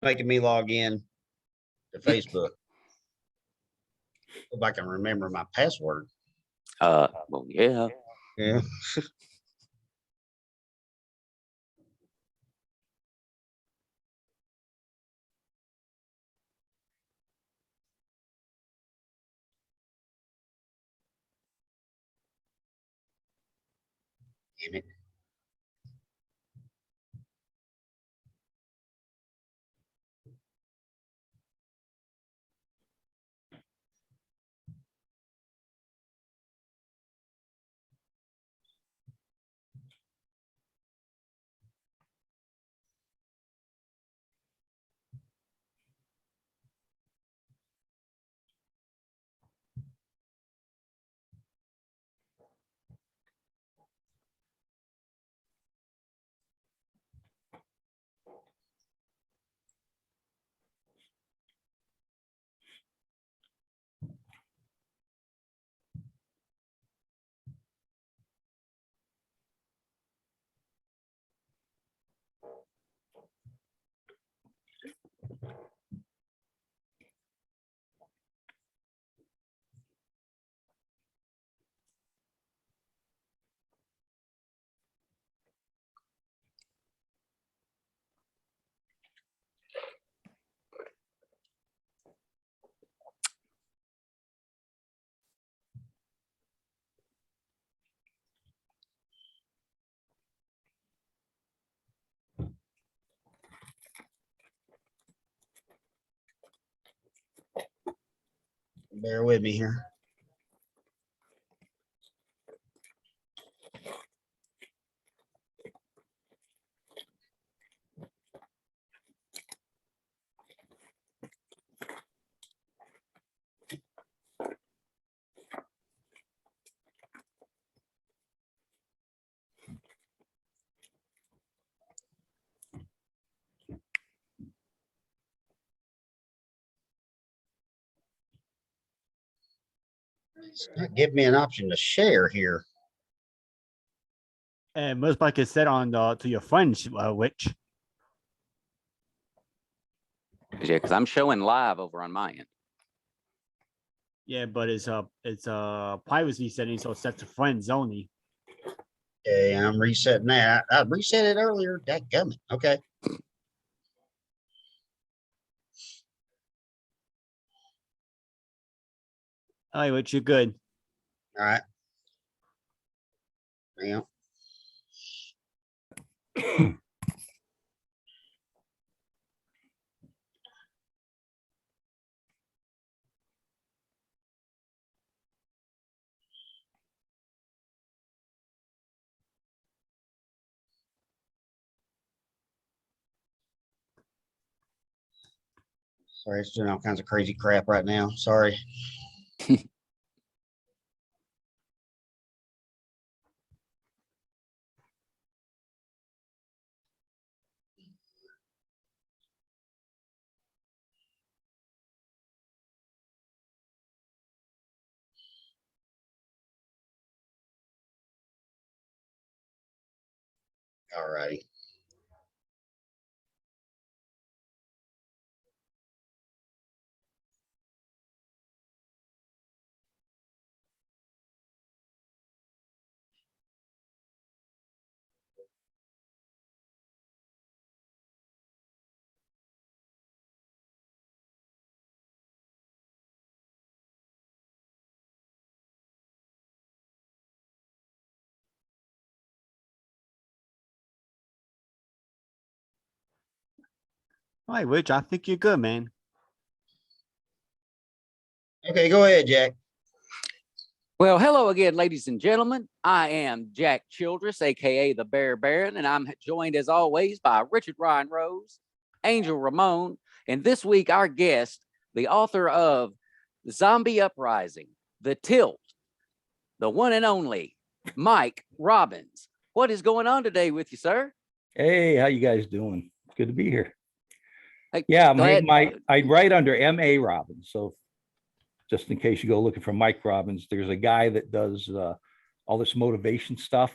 making me log in to Facebook. Hope I can remember my password. Well, yeah. Yeah. Damn it. Bear with me here. It's not giving me an option to share here. And most likely set on to your friends, Rich. Yeah, because I'm showing live over on my end. Yeah, but it's privacy settings, so set to friends only. Okay, I'm resetting that. I reset it earlier. Dadgummit. Okay. All right, Rich, you're good. All right. Yeah. Sorry, it's doing all kinds of crazy crap right now. Sorry. All righty. All right, Rich, I think you're good, man. Okay, go ahead, Jack. Well, hello again, ladies and gentlemen. I am Jack Childress, aka the Bear Baron, and I'm joined as always by Richard Ryan Rose, Angel Ramon, and this week our guest, the author of Zombie Uprising, The Tilt, the one and only Mike Robbins. What is going on today with you, sir? Hey, how you guys doing? It's good to be here. Hey, Yeah, glad- I write under M.A. Robbins. So just in case you go looking for Mike Robbins, there's a guy that does all this motivation stuff.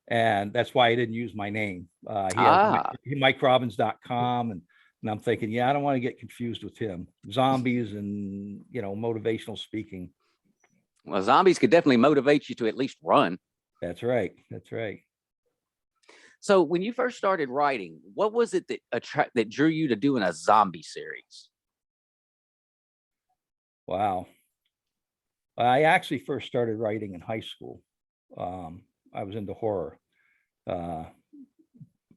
And that's why I didn't use my name. He has MikeRobbins.com and And I'm thinking, yeah, I don't want to get confused with him. Zombies and, motivational speaking. Well, zombies could definitely motivate you to at least run. That's right. That's right. So when you first started writing, what was it that drew you to doing a zombie series? Wow. I actually first started writing in high school. I was into horror.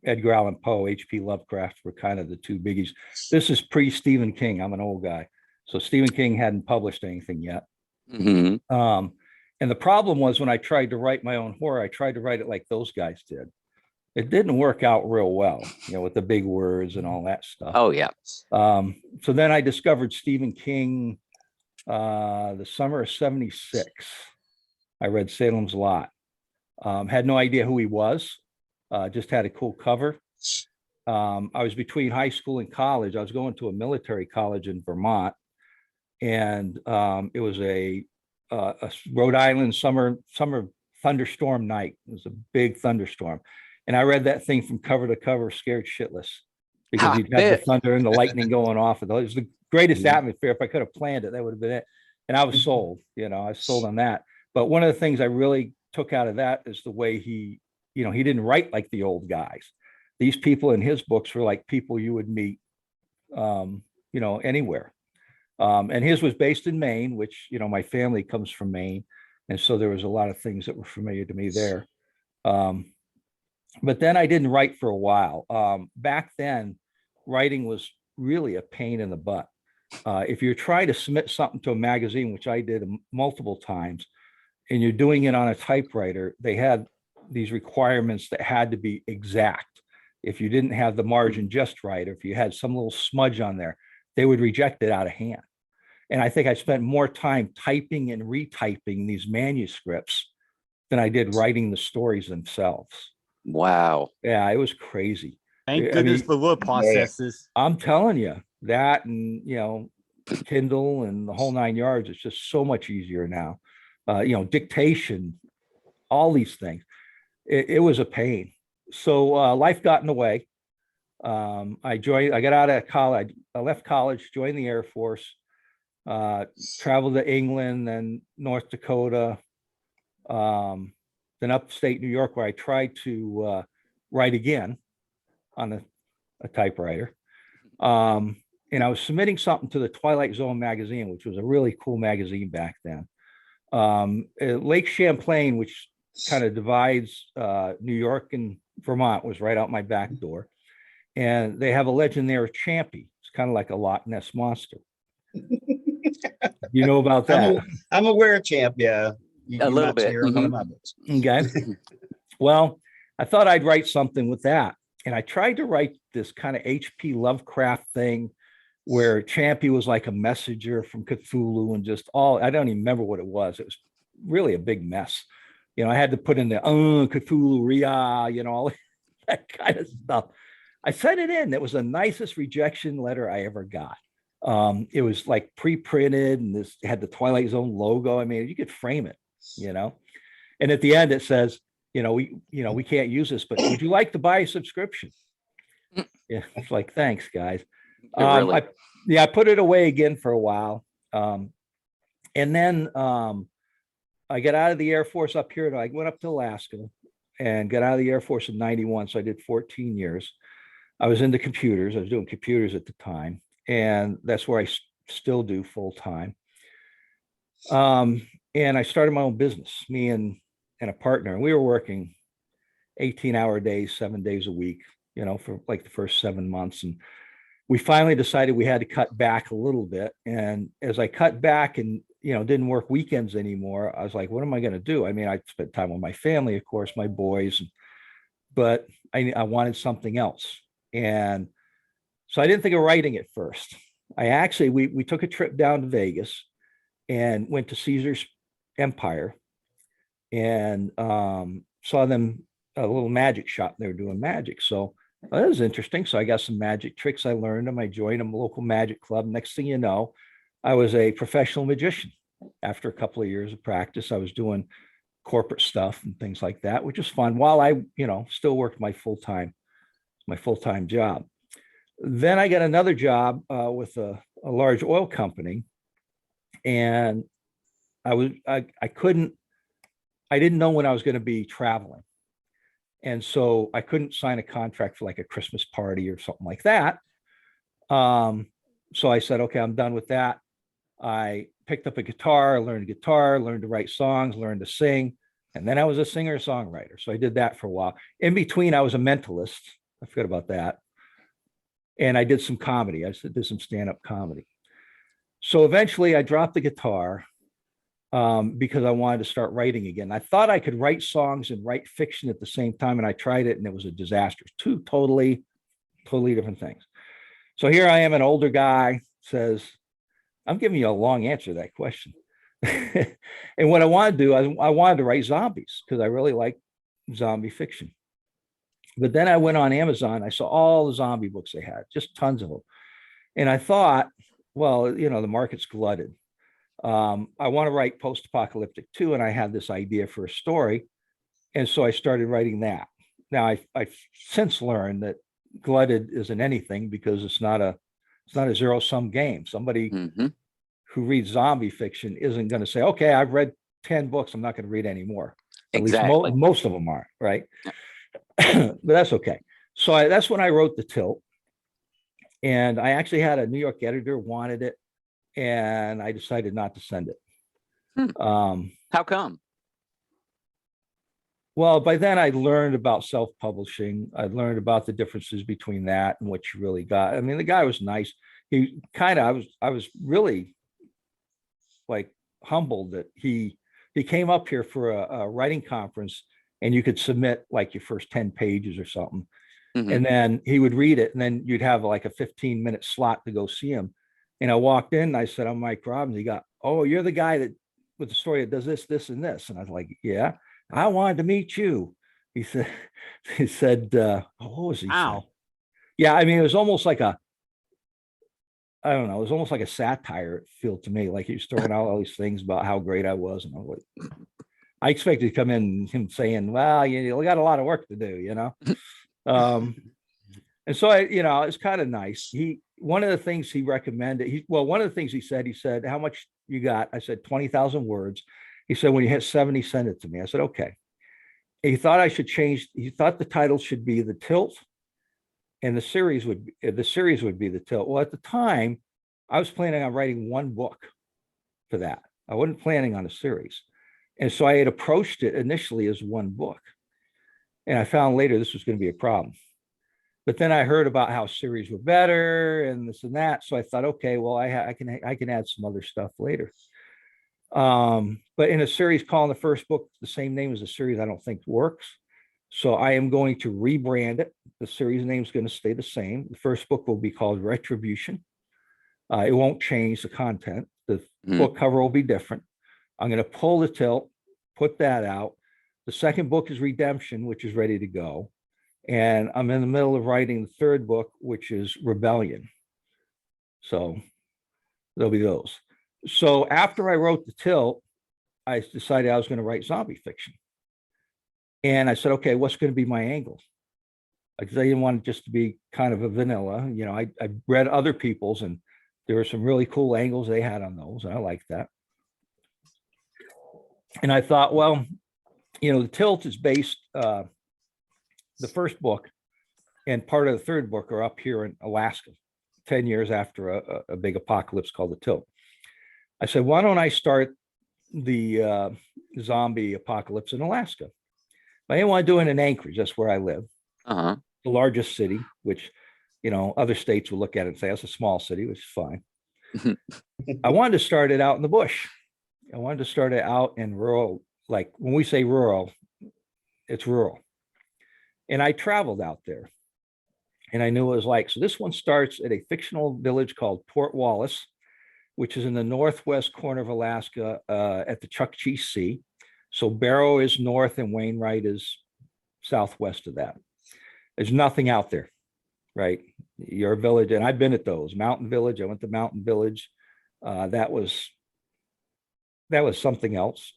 Edgar Allan Poe, H.P. Lovecraft were kind of the two biggies. This is pre-Stephen King. I'm an old guy. So Stephen King hadn't published anything yet. Mm-hmm. And the problem was when I tried to write my own horror, I tried to write it like those guys did. It didn't work out real well, with the big words and all that stuff. Oh, yeah. So then I discovered Stephen King the summer of 76. I read Salem's Lot. Had no idea who he was. Just had a cool cover. I was between high school and college. I was going to a military college in Vermont, and it was a Rhode Island summer thunderstorm night. It was a big thunderstorm, and I read that thing from cover to cover, scared shitless, because you'd have the thunder and the lightning going off. It was the greatest atmosphere. If I could have planned it, that would have been it. And I was sold. I was sold on that. But one of the things I really took out of that is the way he didn't write like the old guys. These people in his books were like people you would meet, anywhere. And his was based in Maine, which, my family comes from Maine. And so there was a lot of things that were familiar to me there. But then I didn't write for a while. Back then, writing was really a pain in the butt. If you're trying to submit something to a magazine, which I did multiple times, and you're doing it on a typewriter, they had these requirements that had to be exact. If you didn't have the margin just right, or if you had some little smudge on there, they would reject it out of hand. And I think I spent more time typing and retyping these manuscripts than I did writing the stories themselves. Wow. Yeah, it was crazy. Thank goodness for word processes. I'm telling you that, and Kindle and the whole 9 yards. It's just so much easier now. Dictation, all these things. It was a pain. So life got in the way. I got out of college. I left college, joined the Air Force, traveled to England, then North Dakota, then upstate New York, where I tried to write again on a typewriter. And I was submitting something to the Twilight Zone magazine, which was a really cool magazine back then. Lake Champlain, which kind of divides New York and Vermont, was right out my back door. And they have a legend there of Champy. It's kind of like a Loch Ness monster. You know about that? I'm aware of Champ, yeah. A little bit. Okay. Well, I thought I'd write something with that. And I tried to write this kind of H.P. Lovecraft thing where Champy was like a messenger from Cthulhu, and I don't even remember what it was. It was really a big mess. I had to put in the Cthulhu, Ria, all that kind of stuff. I sent it in. It was the nicest rejection letter I ever got. It was like pre-printed, and this had the Twilight Zone logo. I mean, you could frame it, And at the end it says, we can't use this, but would you like to buy a subscription? Yeah, it's like, thanks, guys. Really? I put it away again for a while. And then I got out of the Air Force up here, and I went up to Alaska and got out of the Air Force in 91. So I did 14 years. I was into computers. I was doing computers at the time, and that's where I still do full time. And I started my own business, me and a partner, and we were working 18-hour days, 7 days a week, for like the first 7 months. And we finally decided we had to cut back a little bit. And as I cut back and, didn't work weekends anymore, I was like, what am I going to do? I mean, I spent time with my family, of course, my boys, but I wanted something else. And so I didn't think of writing it first. We took a trip down to Vegas and went to Caesar's Empire and saw them a little magic shop. They were doing magic. So that was interesting. So I got some magic tricks. I learned them. I joined a local magic club. Next thing you know, I was a professional magician. After a couple of years of practice, I was doing corporate stuff and things like that, which was fun while I, still worked my full-time job. Then I got another job with a large oil company, and I didn't know when I was going to be traveling. And so I couldn't sign a contract for like a Christmas party or something like that. So I said, okay, I'm done with that. I picked up a guitar, learned to write songs, learned to sing. And then I was a singer songwriter. So I did that for a while. In between, I was a mentalist. I forgot about that. And I did some comedy. I did some stand-up comedy. So eventually I dropped the guitar because I wanted to start writing again. I thought I could write songs and write fiction at the same time. And I tried it and it was a disaster. Two totally different things. So here I am, an older guy, says, I'm giving you a long answer to that question. And what I want to do, I wanted to write zombies because I really like zombie fiction. But then I went on Amazon. I saw all the zombie books they had, just tons of them. And I thought, well, the market's glutted. I want to write post-apocalyptic too. And I had this idea for a story. And so I started writing that. Now I've since learned that glutted isn't anything because it's not a zero-sum game. Somebody who reads zombie fiction isn't going to say, okay, I've read 10 books. I'm not going to read any more. At least most of them aren't, right? But that's okay. So that's when I wrote The Tilt. And I actually had a New York editor wanted it. And I decided not to send it. How come? Well, by then I learned about self-publishing. I learned about the differences between that and what you really got. I mean, the guy was nice. He I was really like humbled that he came up here for a writing conference and you could submit like your first 10 pages or something. And then he would read it and then you'd have like a 15-minute slot to go see him. And I walked in and I said, I'm Mike Robbins. He got, oh, you're the guy that with the story that does this, this, and this. And I was like, yeah, I wanted to meet you. He said, what was he saying? Yeah, I mean, it was almost like I don't know, it was almost like a satire feel to me. Like he was throwing out all these things about how great I was. And I was like, I expected to come in him saying, well, you got a lot of work to do, And so it's kind of nice. One of the things he recommended, one of the things he said, how much you got? I said, 20,000 words. He said, when you hit 70, send it to me. I said, okay. He thought he thought the title should be The Tilt and the series would be The Tilt. Well, at the time, I was planning on writing one book for that. I wasn't planning on a series. And so I had approached it initially as one book. And I found later this was going to be a problem. But then I heard about how series were better and this and that. So I thought, okay, well, I can add some other stuff later. But in a series calling the first book the same name as the series, I don't think works. So I am going to rebrand it. The series name is going to stay the same. The first book will be called Retribution. It won't change the content. The book cover will be different. I'm going to pull The Tilt, put that out. The second book is Redemption, which is ready to go. And I'm in the middle of writing the third book, which is Rebellion. So there'll be those. So after I wrote The Tilt, I decided I was going to write zombie fiction. And I said, okay, what's going to be my angle? Because I didn't want it just to be kind of a vanilla. I read other people's and there were some really cool angles they had on those. And I liked that. And I thought, well, The Tilt is based, the first book and part of the third book are up here in Alaska, 10 years after a big apocalypse called The Tilt. I said, why don't I start the zombie apocalypse in Alaska? I didn't want to do it in Anchorage. That's where I live. The largest city, which, other states will look at it and say, that's a small city, which is fine. I wanted to start it out in the bush. I wanted to start it out in rural, like when we say rural, it's rural. And I traveled out there and I knew what it was like. So this one starts at a fictional village called Port Wallace, which is in the northwest corner of Alaska at the Chukchi Sea. So Barrow is north and Wainwright is southwest of that. There's nothing out there, right? You're a village, and I've been at those. Mountain Village, I went to Mountain Village. That was something else.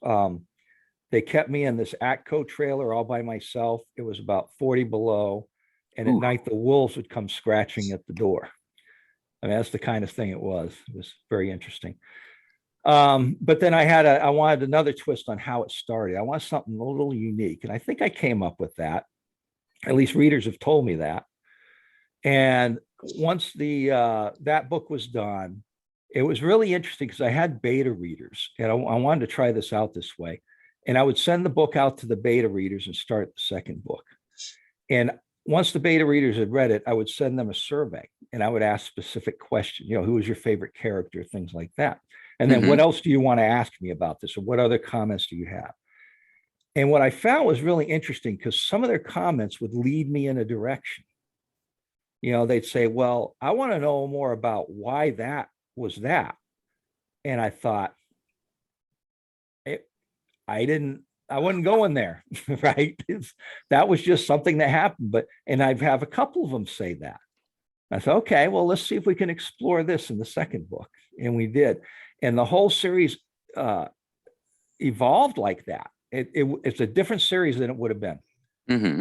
They kept me in this Atco trailer all by myself. It was about 40 below. And at Ooh. night, the wolves would come scratching at the door. I mean, that's the kind of thing it was. It was very interesting. But then I wanted another twist on how it started. I want something a little unique. And I think I came up with that. At least readers have told me that. And once that book was done, it was really interesting because I had beta readers and I wanted to try this out this way. And I would send the book out to the beta readers and start the second book. And once the beta readers had read it, I would send them a survey and I would ask specific questions, who was your favorite character, things like that. And then what else do you want to ask me about this? Or what other comments do you have? And what I found was really interesting because some of their comments would lead me in a direction. They'd say, well, I want to know more about why that was that. And I thought, I wasn't going there, right? That was just something that happened. And I have a couple of them say that. I said, okay, well, let's see if we can explore this in the second book. And we did. And the whole series evolved like that. It's a different series than it would have been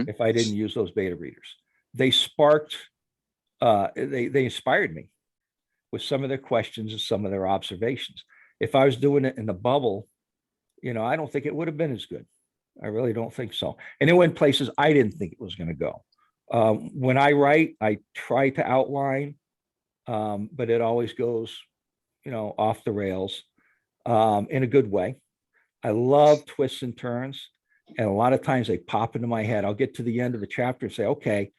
if I didn't use those beta readers. They sparked, they inspired me with some of their questions and some of their observations. If I was doing it in the bubble, I don't think it would have been as good. I really don't think so. And it went places I didn't think it was going to go. When I write, I try to outline, but it always goes, off the rails in a good way. I love twists and turns. And a lot of times they pop into my head. I'll get to the end of the chapter and say, okay,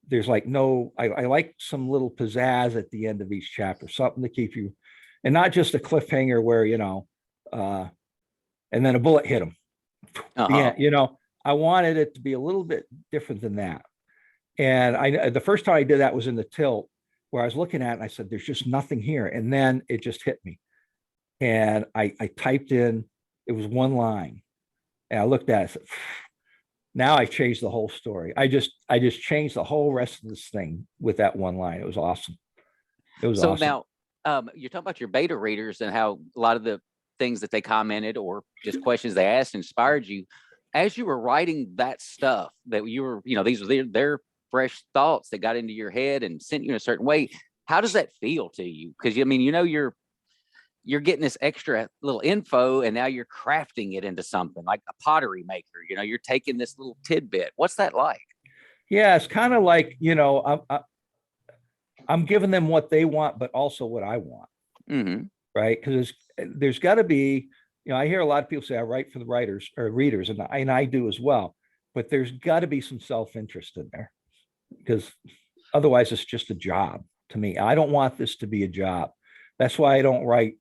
there's I like some little pizzazz at the end of each chapter, something to keep you, and not just a cliffhanger where, and then a bullet hit them. Yeah, I wanted it to be a little bit different than that. And the first time I did that was in the tilt where I was looking at it and I said, there's just nothing here. And then it just hit me. And I typed in, it was one line. And I looked at it, said, now I've changed the whole story. I just changed the whole rest of this thing with that one line. It was awesome. It was awesome. So now you're talking about your beta readers and how a lot of the things that they commented or just questions they asked inspired you. As you were writing that stuff that you were, these were their fresh thoughts that got into your head and sent you in a certain way. How does that feel to you? Because you're getting this extra little info and now you're crafting it into something like a pottery maker. You're taking this little tidbit. What's that like? Yeah, it's kind of like, I'm giving them what they want, but also what I want. Right? Because there's got to be, I hear a lot of people say I write for the writers or readers, and I do as well. But there's got to be some self-interest in there, because otherwise it's just a job to me. I don't want this to be a job. That's why I don't write.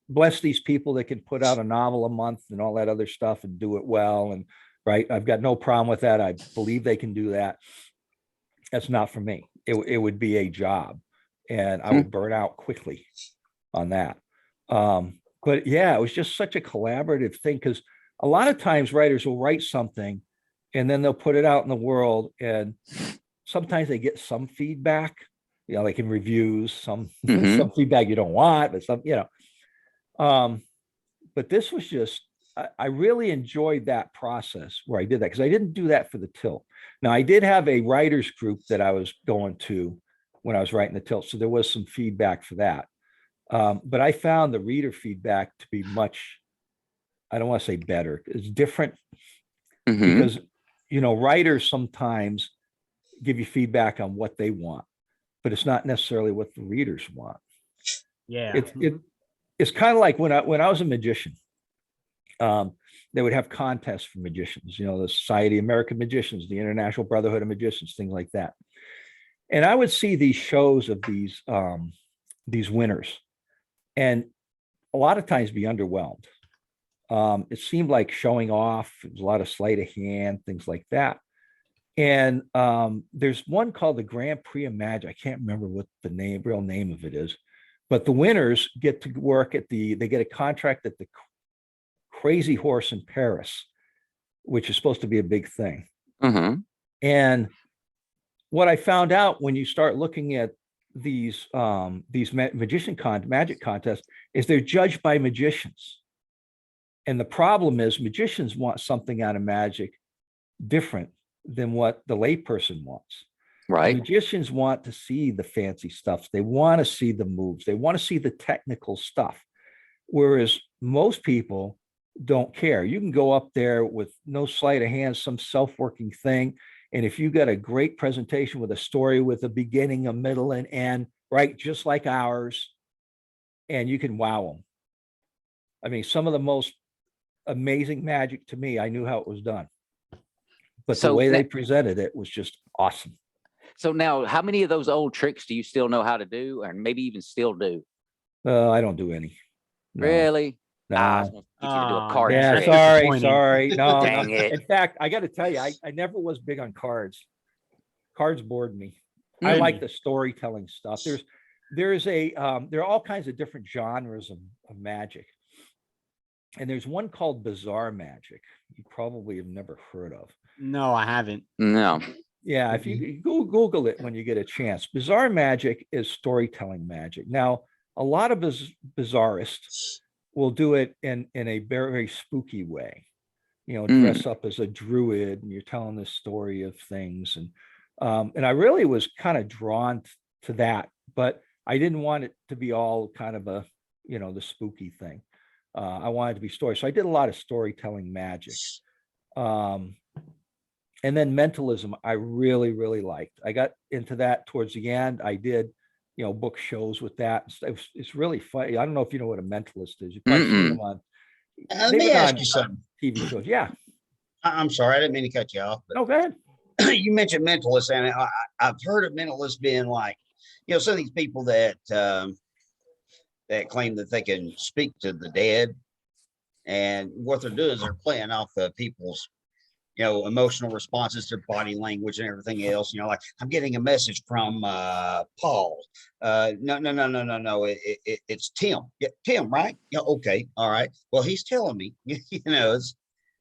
Bless these people that can put out a novel a month and all that other stuff and do it well. And right, I've got no problem with that. I believe they can do that. That's not for me. It would be a job, and I would burn out quickly on that. But yeah, it was just such a collaborative thing, because a lot of times writers will write something and then they'll put it out in the world, and sometimes they get some feedback, like in reviews, some feedback you don't want, but some, but this was just, I really enjoyed that process where I did that, because I didn't do that for the tilt. Now, I did have a writers group that I was going to when I was writing the tilt, so there was some feedback for that. But I found the reader feedback to be much, I don't want to say better, it's different, because, writers sometimes give you feedback on what they want, but it's not necessarily what the readers want. Yeah. It's kind of like when I was a magician, they would have contests for magicians, the Society of American Magicians, the International Brotherhood of Magicians, things like that. And I would see these shows of these winners, and a lot of times be underwhelmed. It seemed like showing off. It was a lot of sleight of hand, things like that. And there's one called the Grand Prix of Magic. I can't remember what the real name of it is, but the winners get to work they get a contract at the Crazy Horse in Paris, which is supposed to be a big thing. And what I found out when you start looking at these magic contests is they're judged by magicians. And the problem is magicians want something out of magic different than what the layperson wants. Right. Magicians want to see the fancy stuff. They want to see the moves. They want to see the technical stuff. Whereas most people don't care. You can go up there with no sleight of hand, some self-working thing. And if you got a great presentation with a story with a beginning, a middle, and end, right, just like ours, and you can wow them. I mean, some of the most amazing magic to me, I knew how it was done. But the So way they that- presented it was just awesome. So now, how many of those old tricks do you still know how to do, or maybe even still do? I don't do any. No, Really? I was no. gonna get you to do a Ah, card Yeah, trick. that's sorry, disappointing. sorry. No, no. Dang it. In fact, I got to tell you, I never was big on cards. Cards bored me. I Mm. like the storytelling stuff. There are all kinds of different genres of magic. And there's one called bizarre magic. You probably have never heard of. No, I haven't. No. Yeah, if you go Google it when you get a chance. Bizarre magic is storytelling magic. Now, a lot of bizarrists will do it in a very, very spooky way. You know, dress up as a druid and you're telling this story of things. And I really was kind of drawn to that, but I didn't want it to be all kind of a, you know, the spooky thing. I wanted it to be story. So I did a lot of storytelling magic. And then mentalism, I really, really liked. I got into that towards the end. I did, you know, book shows with that. It's really funny. I don't know if you know what a mentalist is. You've probably seen them on, Let they've me been ask on you something. TV shows. Yeah. I'm sorry, I didn't mean to cut you off, but No, go ahead. you mentioned mentalists, and I've heard of mentalists being like, you know, some of these people that that claim that they can speak to the dead, and what they're doing is they're playing off the people's, you know, emotional responses, their body language, and everything else. You know, like I'm getting a message from Paul. No. It's Tim. Yeah, Tim, right? Yeah, okay, all right. Well, he's telling me. You know, it's.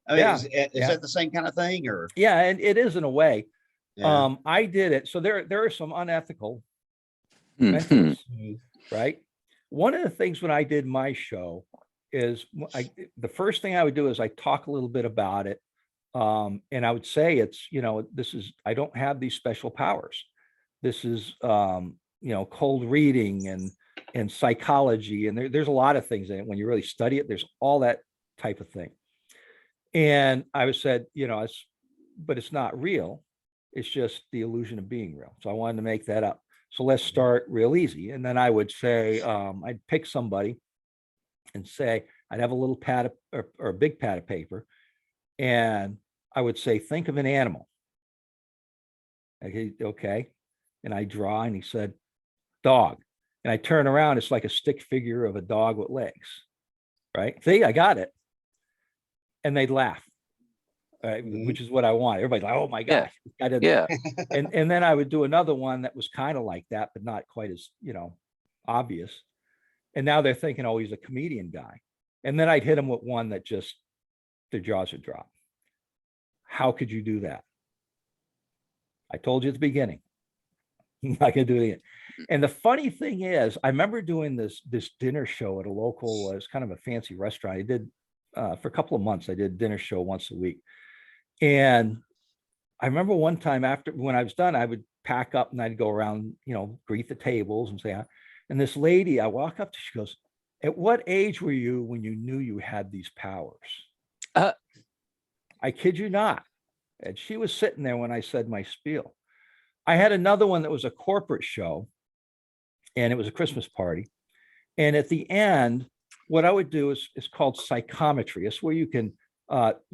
I mean, Yeah, is that the same kind of thing, or? Yeah, and it is in a way. Yeah. I did it. So there are some unethical Mhm. mentalists, right? One of the things when I did my show is the first thing I would do is I talk a little bit about it. And I would say it's, you know, I don't have these special powers. This is, you know, cold reading and psychology. And there's a lot of things in it. When you really study it, there's all that type of thing. And I was said, you know, but it's not real. It's just the illusion of being real. So I wanted to make that up. So let's start real easy. And then I would say, I'd pick somebody and say, I'd have a little pad or a big pad of paper. And I would say, think of an animal. Okay. And I draw, and he said, dog. And I turn around, it's like a stick figure of a dog with legs. Right. See, I got it. And they'd laugh. Which is what I want. Everybody's like, oh my gosh. Yeah. And then I would do another one that was kind of like that, but not quite as, you know, obvious. And now they're thinking, oh, he's a comedian guy. And then I'd hit them with one that just their jaws would drop. How could you do that? I told you at the beginning. I'm not gonna do it again. And the funny thing is, I remember doing this dinner show at a local, it was kind of a fancy restaurant. I did for a couple of months, I did a dinner show once a week. And I remember one time when I was done, I would pack up and I'd go around, you know, greet the tables and say hi. And this lady, I walk up to, she goes, at what age were you when you knew you had these powers? I kid you not. And she was sitting there when I said my spiel. I had another one that was a corporate show, and it was a Christmas party. And at the end, what I would do is called psychometry. It's where you can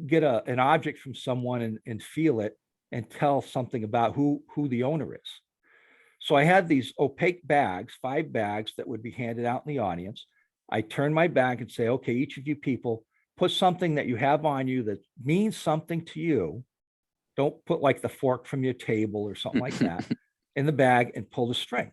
get an object from someone and feel it and tell something about who the owner is. So I had these opaque bags, 5 bags that would be handed out in the audience. I turn my bag and say, okay, each of you people put something that you have on you that means something to you. Don't put like the fork from your table or something like that in the bag and pull the string.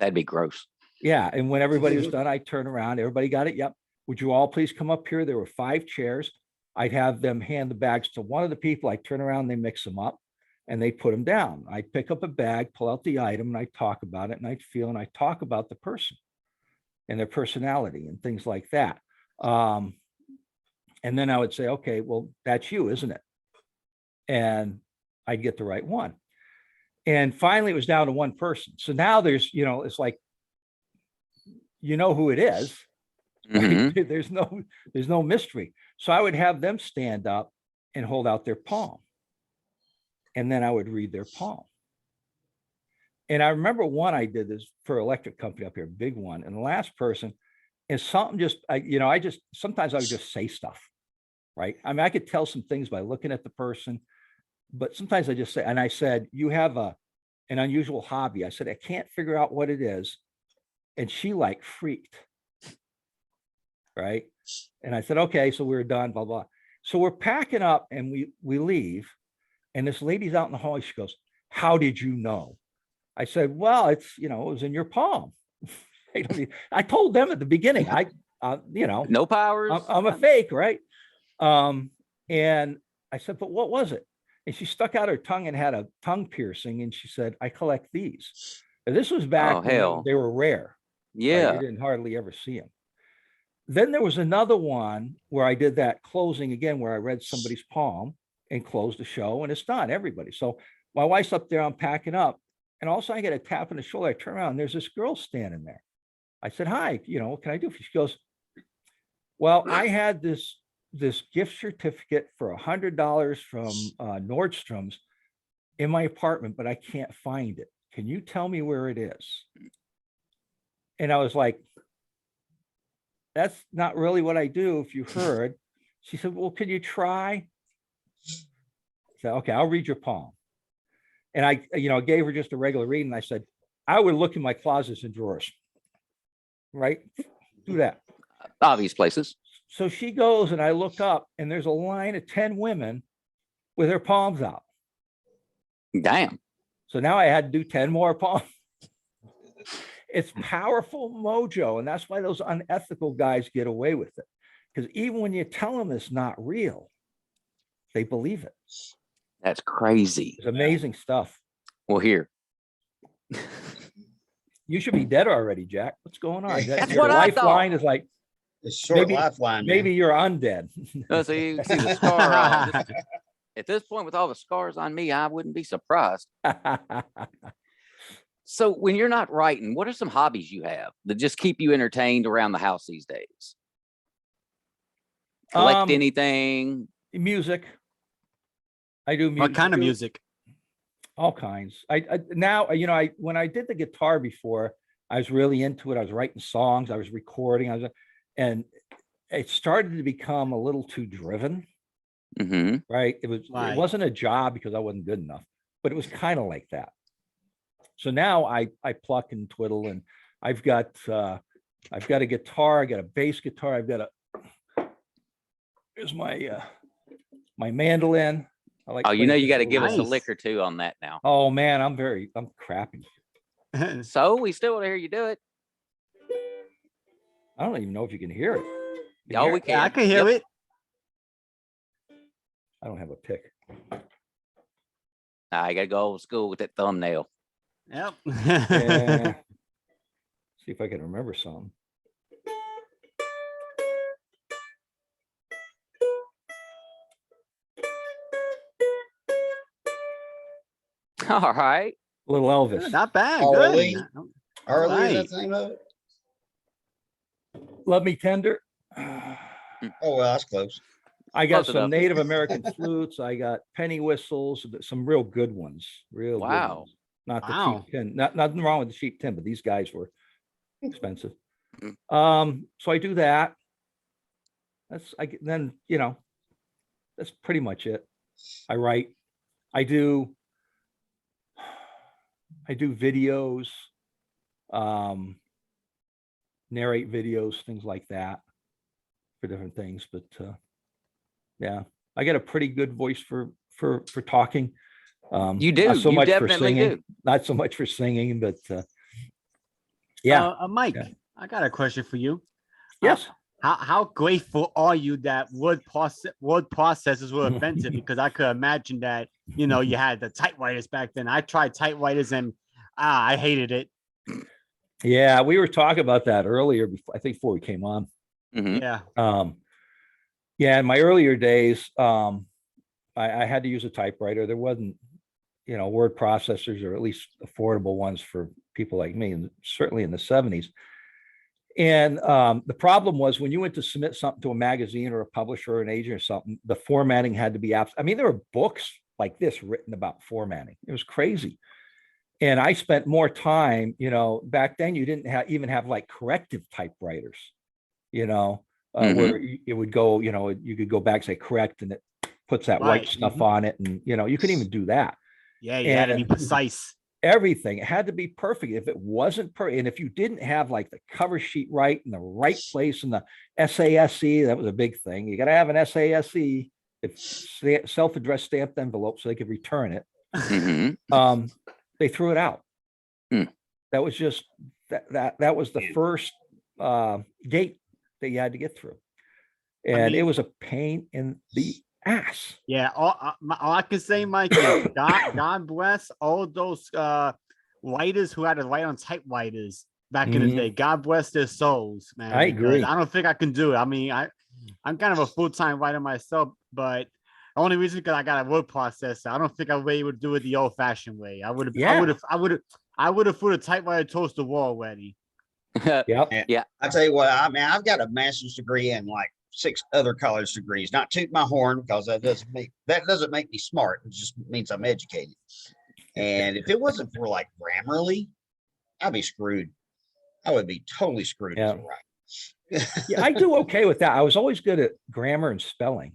That'd be gross. Yeah. And when everybody was done, I turn around, everybody got it. Yep. Would you all please come up here? There were 5 chairs. I'd have them hand the bags to one of the people. I turn around, they mix them up and they put them down. I'd pick up a bag, pull out the item, and I'd talk about it, and I'd feel, and I'd talk about the person and their personality and things like that. And then I would say, okay, well, that's you, isn't it? And I'd get the right one. And finally, it was down to one person. So now there's, it's like, who it is. Right? Mhm. There's no mystery. So I would have them stand up and hold out their palm. And then I would read their palm. And I remember one I did this for electric company up here, big one. And the last person is something just, sometimes I would just say stuff, right? I mean, I could tell some things by looking at the person, but sometimes I just say, and I said, you have an unusual hobby. I said, I can't figure out what it is. And she like freaked. Right. And I said, okay, so we're done, blah, blah. So we're packing up and we leave. And this lady's out in the hall. She goes, how did you know? I said, well, it was in your palm. I told them at the beginning, No powers. I'm a fake, right? And I said, but what was it? And she stuck out her tongue and had a tongue piercing. And she said, I collect these. And this was back Oh, when hell. they were rare. Right? Yeah. You didn't hardly ever see them. Then there was another one where I did that closing again, where I read somebody's palm and closed the show, and it's done, everybody. So my wife's up there, I'm packing up, and also I get a tap on the shoulder. I turn around, and there's this girl standing there. I said, hi, what can I do? She goes, well, I had this gift certificate for $100 from Nordstrom's in my apartment, but I can't find it. Can you tell me where it is? And I was like, that's not really what I do, if you heard. She said, well, could you try? I said, okay, I'll read your palm. And I, gave her just a regular reading. I said, I would look in my closets and drawers, right? Do that. Obvious places. So she goes and I look up and there's a line of 10 women with their palms out. Damn. So now I had to do 10 more palms. It's powerful mojo. And that's why those unethical guys get away with it. Because even when you tell them it's not real, they believe it. That's crazy. It's amazing stuff. Well, here. You should be dead already, Jack. What's going on? That's Your what I lifeline thought. is like, It's short maybe- lifeline. maybe you're undead. So you can see the scar. At this point, with all the scars on me, I wouldn't be surprised. So when you're not writing, what are some hobbies you have that just keep you entertained around the house these days? Collect anything? Music. I do music. What kind of music? All kinds. I now, when I did the guitar before, I was really into it. I was writing songs, I was recording, and it started to become a little too driven, Mm-hmm. right? It Why? wasn't a job because I wasn't good enough, but it was kind of like that. So now I pluck and twiddle, and I've got a guitar, I got a bass guitar, here's my my mandolin. I like Oh, you playing know, you things got to with give us a Nice. lick or two on that now. Oh man, I'm crappy. So we still want to hear you do it. I don't even know if you can hear it. Can you Oh, hear we it? can. Yeah, I can hear Yep. it. I don't have a pick. I got to go old school with that thumbnail. Yep. Yeah. See if I can remember some. All right. Little Elvis. Yeah, not bad. Harley. Good. Harley, Right. is that the name of it? Love Me Tender. Oh, well, that's close. I got Close some enough. Native American flutes. I got penny whistles, some real good ones. Real good Wow. ones. Not the Wow. cheap tin. Nothing wrong with the cheap tin, but these guys were expensive. Mm. So I do that. Then that's pretty much it. I write. I do videos, narrate videos, things like that for different things. But yeah, I got a pretty good voice for talking. You do. Not so You much for definitely singing. do. Not so much for singing, but yeah. Mike, Yeah. I got a question for you. Yes. How grateful are you that word processors were invented? Because I could imagine that, you had the typewriters back then. I tried typewriters and I hated it. Yeah, we were talking about that earlier before we came on. Mhm. Yeah. Yeah, in my earlier days, I had to use a typewriter. There wasn't word processors, or at least affordable ones for people like me, and certainly in the 70s. And the problem was when you went to submit something to a magazine or a publisher or an agent or something, the formatting had to be I mean, there were books like this written about formatting. It was crazy. And I spent more time, back then you didn't even have like corrective typewriters, where it would go, you could go back and say correct, and it puts that white stuff on it. And, you couldn't even do that. Yeah, you had to be precise. Everything. It had to be perfect. If it wasn't perfect, and if you didn't have like the cover sheet right in the right place in the SASE, that was a big thing. You got to have an SASE, if self-addressed stamped envelope, so they could return it. They threw it out. That was just that was the first gate that you had to get through, and it was a pain in the ass. Yeah, all I can say, Mike, is God bless all those writers who had to write on typewriters back in the day. God bless their souls, man. I agree. I don't think I can do it. I mean, I'm kind of a full-time writer myself, but the only reason because I got a word processor. I don't think I would be able to do it the old-fashioned way. I would have put a typewriter towards the wall already. Yeah. I tell you what, I mean, I've got a master's degree and like 6 other college degrees. Not toot my horn, because that doesn't make me smart. It just means I'm educated. And if it wasn't for like Grammarly, I'd be screwed. I would be totally screwed. Yeah. Yeah, I do okay with that. I was always good at grammar and spelling.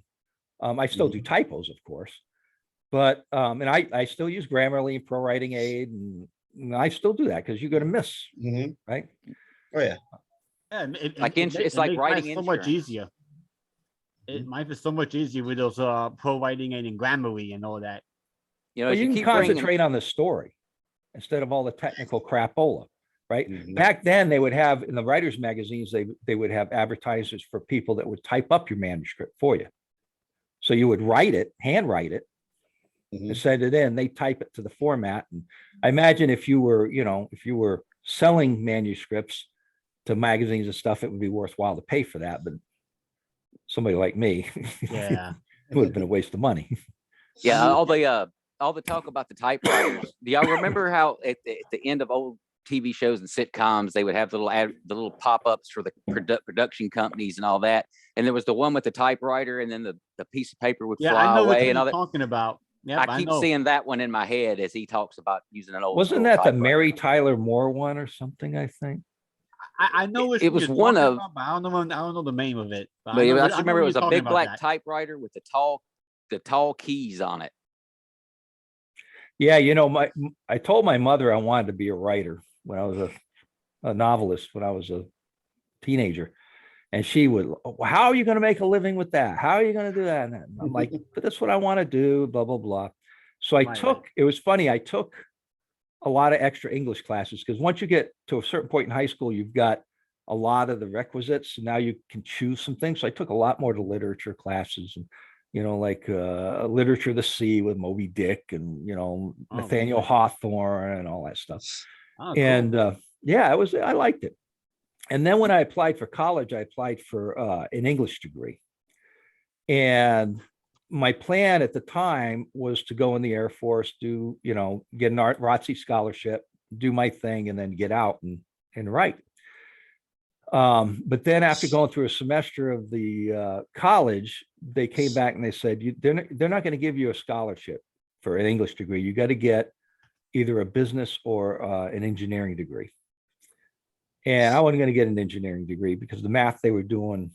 I still do typos, of course, but and I still use Grammarly and Pro Writing Aid, and I still do that because you're going to miss, right? Oh yeah. Yeah, It's like writing so much easier. Life is so much easier with those Pro Writing Aid and Grammarly and all that. Well, you can concentrate on the story instead of all the technical crapola, right? Back then, they would have in the writers' magazines, they would have advertisers for people that would type up your manuscript for you. So you would handwrite it, and send it in. They type it to the format. And I imagine if you were selling manuscripts to magazines and stuff, it would be worthwhile to pay for that. But somebody like me, yeah, it would have been a waste of money. Yeah, all the talk about the typewriters. Do y'all remember how at the end of old TV shows and sitcoms, they would have the little pop-ups for the production companies and all that? And there was the one with the typewriter, and then the piece of paper would fly away and all that. Talking about. Yeah, I keep seeing that one in my head as he talks about using an old. Wasn't that the Mary Tyler Moore one or something? I think. I know it was one of. About, but I don't know the name of it. But I just remember it was a big black typewriter with the tall keys on it. Yeah, I told my mother I wanted to be a writer when I was a novelist when I was a teenager, and she would, how are you going to make a living with that? How are you going to do that? And I'm like, but that's what I want to do, blah, blah, blah. So it was funny. I took a lot of extra English classes because once you get to a certain point in high school, you've got a lot of the requisites. And now you can choose some things. So I took a lot more to literature classes and, like Literature of the Sea with Moby Dick and, Nathaniel Hawthorne and all that stuff. Oh, and I liked it. And then when I applied for college, I applied for an English degree. And my plan at the time was to go in the Air Force, get an ROTC scholarship, do my thing, and then get out and write. But then after going through a semester of the college, they came back and they said, they're not going to give you a scholarship for an English degree. You got to get either a business or an engineering degree. And I wasn't going to get an engineering degree because the math they were doing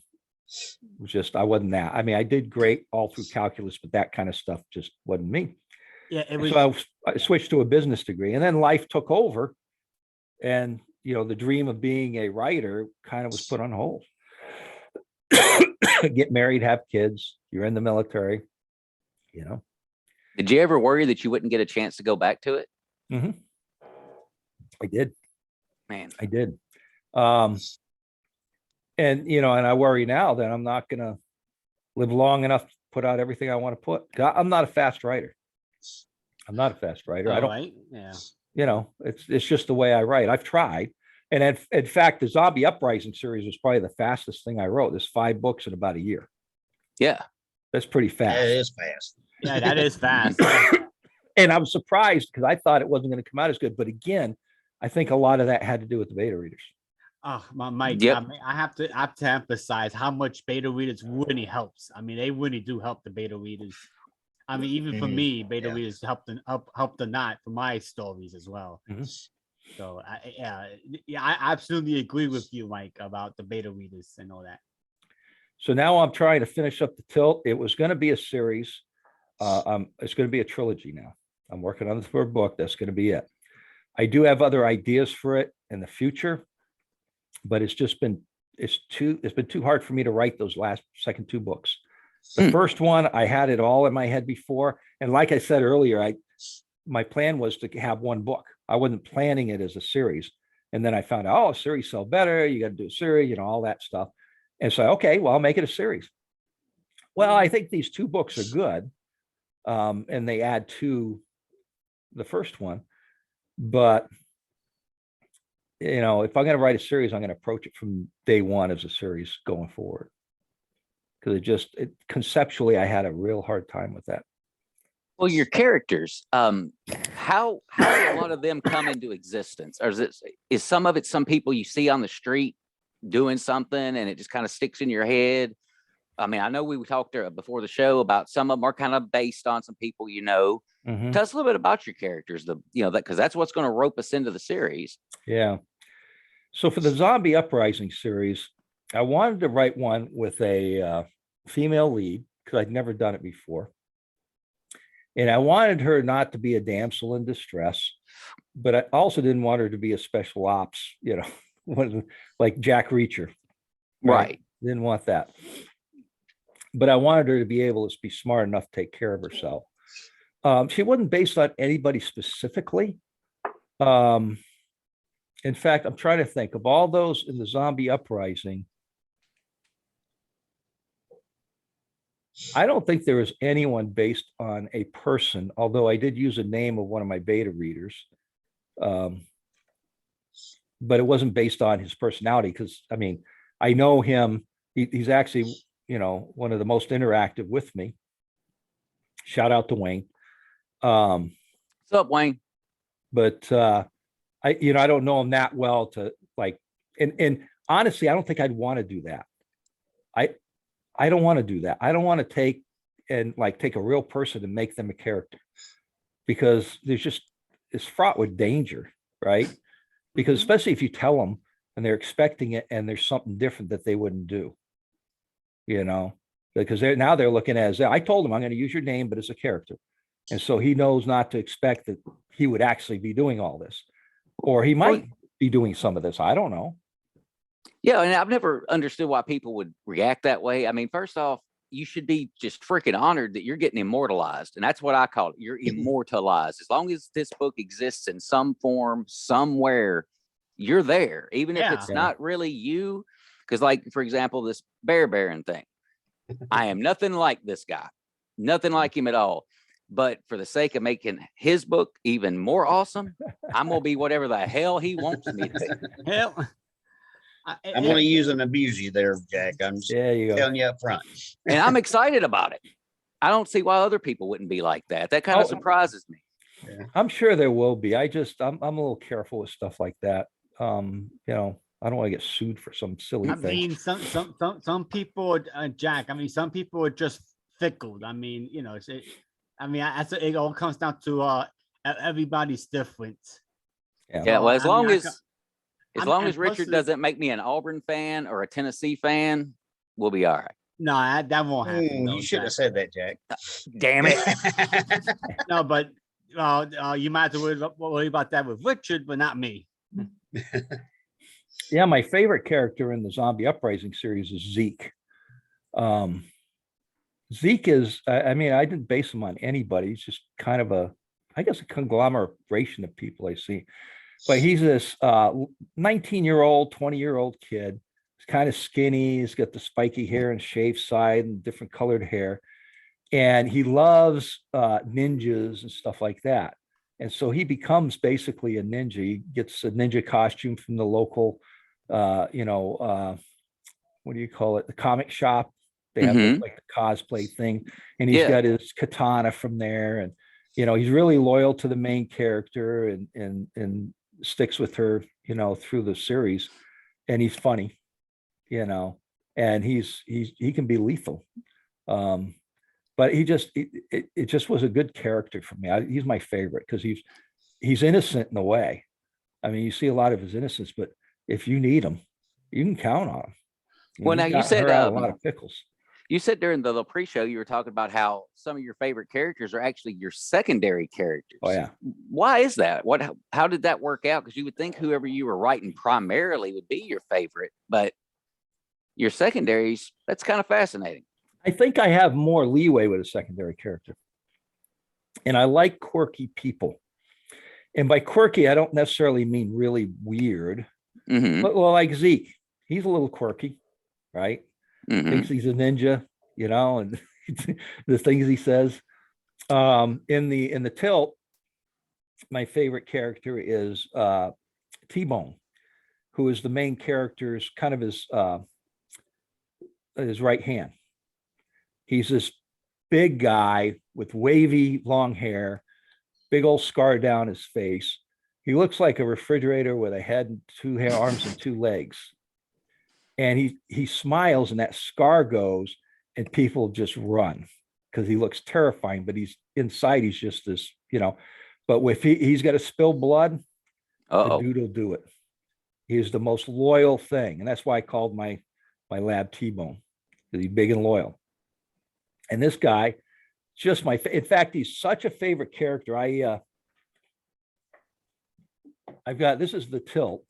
was just, I wasn't that. I mean, I did great all through calculus, but that kind of stuff just wasn't me. Yeah, it was. So I switched to a business degree, and then life took over, and the dream of being a writer kind of was put on hold. Get married, have kids. You're in the military. Did you ever worry that you wouldn't get a chance to go back to it? Mm-hmm. I did. Man, I did. And I worry now that I'm not going to live long enough to put out everything I want to put. I'm not a fast writer. I don't, right. Yeah. It's just the way I write. I've tried. And in fact, the Zombie Uprising series was probably the fastest thing I wrote. There's 5 books in about a year. Yeah. That's pretty fast. That is fast. Yeah, that is fast. And I was surprised because I thought it wasn't going to come out as good. But again, I think a lot of that had to do with the beta readers. Oh, Mike, Yep. I mean, I have to emphasize how much beta readers really helps. I mean, they really do help the beta readers. I mean, even for me, beta readers helped a lot for my stories as well. So I absolutely agree with you, Mike, about the beta readers and all that. So now I'm trying to finish up the Tilt. It was going to be a series. It's going to be a trilogy now. I'm working on the third book. That's going to be it. I do have other ideas for it in the future, but it's been too hard for me to write those second two books. The first one, I had it all in my head before. And like I said earlier, my plan was to have one book. I wasn't planning it as a series. And then I found out, oh, a series sell better. You got to do a series, all that stuff. And so, okay, well, I'll make it a series. Well, I think these two books are good. And they add to the first one. But, if I'm going to write a series, I'm going to approach it from day one as a series going forward. Because conceptually, I had a real hard time with that. Well, your characters, how do a lot of them come into existence? Or is some of it some people you see on the street doing something and it just kind of sticks in your head? I mean, I know we talked before the show about some of them are kind of based on some people Tell us a little bit about your characters, because that's what's going to rope us into the series. Yeah. So for the Zombie Uprising series, I wanted to write one with a female lead because I'd never done it before. And I wanted her not to be a damsel in distress, but I also didn't want her to be a special ops, like Jack Reacher. Right. Didn't want that. But I wanted her to be able to be smart enough to take care of herself. She wasn't based on anybody specifically. In fact, I'm trying to think of all those in the Zombie Uprising. I don't think there was anyone based on a person, although I did use a name of one of my beta readers. But it wasn't based on his personality because, I mean, I know him. He's actually, one of the most interactive with me. Shout out to Wayne. What's up, Wayne? But I don't know him that well to and honestly, I don't think I'd want to do that. I don't want to do that. I don't want to take a real person and make them a character because it's fraught with danger, right? Because especially if you tell them and they're expecting it and there's something different that they wouldn't do, because they're looking at I told them I'm going to use your name, but as a character. And so he knows not to expect that he would actually be doing all this, or he might be doing some of this. I don't know. Yeah, and I've never understood why people would react that way. I mean, first off, you should be just freaking honored that you're getting immortalized. And that's what I call it. You're immortalized. As long as this book exists in some form, somewhere, you're there. Even if it's not really you. Because for example, this Bear Baron thing. I am nothing like this guy. Nothing like him at all. But for the sake of making his book even more awesome, I'm going to be whatever the hell he wants me to be. Hell. I'm going to use and abuse you there, Jack. I'm just telling you up front. And I'm excited about it. I don't see why other people wouldn't be like that. That kind of surprises me. Yeah. I'm sure there will be. I'm a little careful with stuff like that. I don't want to get sued for some silly thing. I mean, some people, Jack. I mean, some people are just fickle. I mean, it all comes down to everybody's different. Yeah. Well, as long as Richard doesn't make me an Auburn fan or a Tennessee fan, we'll be all right. No, that won't happen. You should have said that, Jack. Damn it. No, but you might have to worry about that with Richard, but not me. Yeah, my favorite character in the Zombie Uprising series is Zeke. Zeke is, I didn't base him on anybody. He's just kind of a conglomeration of people I see. But he's this 19-year-old, 20-year-old kid. He's kind of skinny. He's got the spiky hair and shaved side and different colored hair. And he loves ninjas and stuff like that. And so he becomes basically a ninja. He gets a ninja costume from the local, what do you call it? The comic shop. They have the cosplay thing. And he's got his katana from there. you know, he's really loyal to the main character and sticks with her, you know, through the series. And he's funny, you know, and he can be lethal. But it just was a good character for me. He's my favorite because he's innocent in a way. I mean, you see a lot of his innocence, but if you need him, you can count on him. Well, now He's you gotten said her out of a lot of pickles. you said during the pre-show you were talking about how some of your favorite characters are actually your secondary characters. Oh yeah. Why is that? How did that work out? Because you would think whoever you were writing primarily would be your favorite, but your secondaries, that's kind of fascinating. I think I have more leeway with a secondary character. And I like quirky people. And by quirky, I don't necessarily mean really weird. Mm-hmm. But well, like Zeke, he's a little quirky, right? Mm-hmm. Thinks he's a ninja, you know, and the things he says. In the tilt, my favorite character is T-Bone, who is the main character's kind of his right hand. He's this big guy with wavy long hair, big old scar down his face. He looks like a refrigerator with a head and two arms and two legs. And he smiles and that scar goes and people just run because he looks terrifying, but he's inside, he's just this, you know, but if he's got to spill blood, the dude will do it. He's the most loyal thing. And that's why I called my lab T-Bone, because he's big and loyal. And this guy, just in fact, he's such a favorite character. I've got, this is the tilt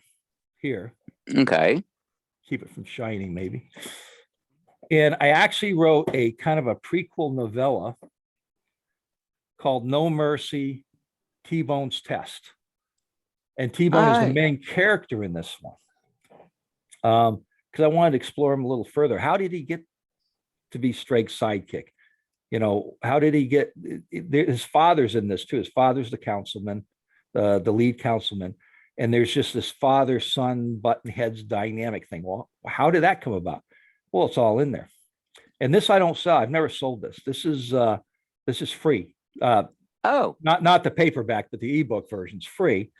here. Okay. Keep it from shining, maybe. And I actually wrote a kind of a prequel novella called No Mercy, T-Bone's Test. And T-Bone is the main character in this one. Because I wanted to explore him a little further. How did he get to be Straig's sidekick? You know, how did he get, his father's in this too. His father's the councilman, the lead councilman. And there's just this father-son button heads dynamic thing. Well, how did that come about? Well, it's all in there. And this I don't sell. I've never sold this. This is free. Not the paperback, but the ebook version's free.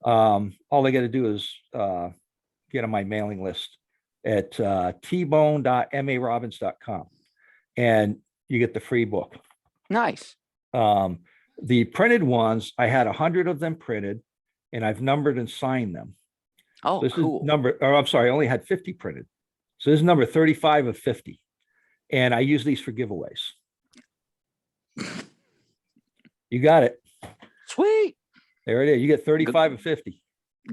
All they got to do is get on my mailing list at tbone.marobbins.com, and you get the free book. Nice. The printed ones, I had 100 of them printed, and I've numbered and signed them. Oh, this cool. Is number, or I'm sorry, I only had 50 printed. So this is number 35 of 50. And I use these for giveaways. You got it. Sweet. There it is. You get 35 of 50.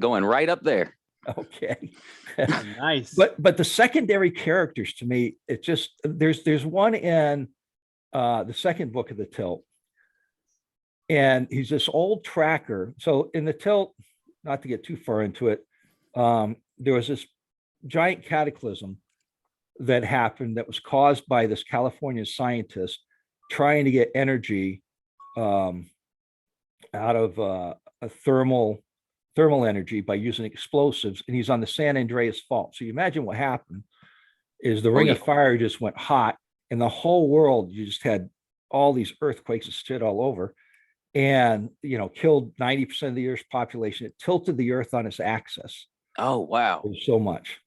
Going right up there. Okay. Nice. But the secondary characters to me, it just, there's one in the second book of the Tilt. And he's this old tracker. So in the Tilt, not to get too far into it, there was this giant cataclysm that happened that was caused by this California scientist trying to get energy out of a thermal energy by using explosives, and he's on the San Andreas Fault. So you imagine what happened is the Ring of Fire just went hot, and the whole world, you just had all these earthquakes and shit all over, and you know, killed 90% of the Earth's population. It tilted the Earth on its axis. Oh wow. So much.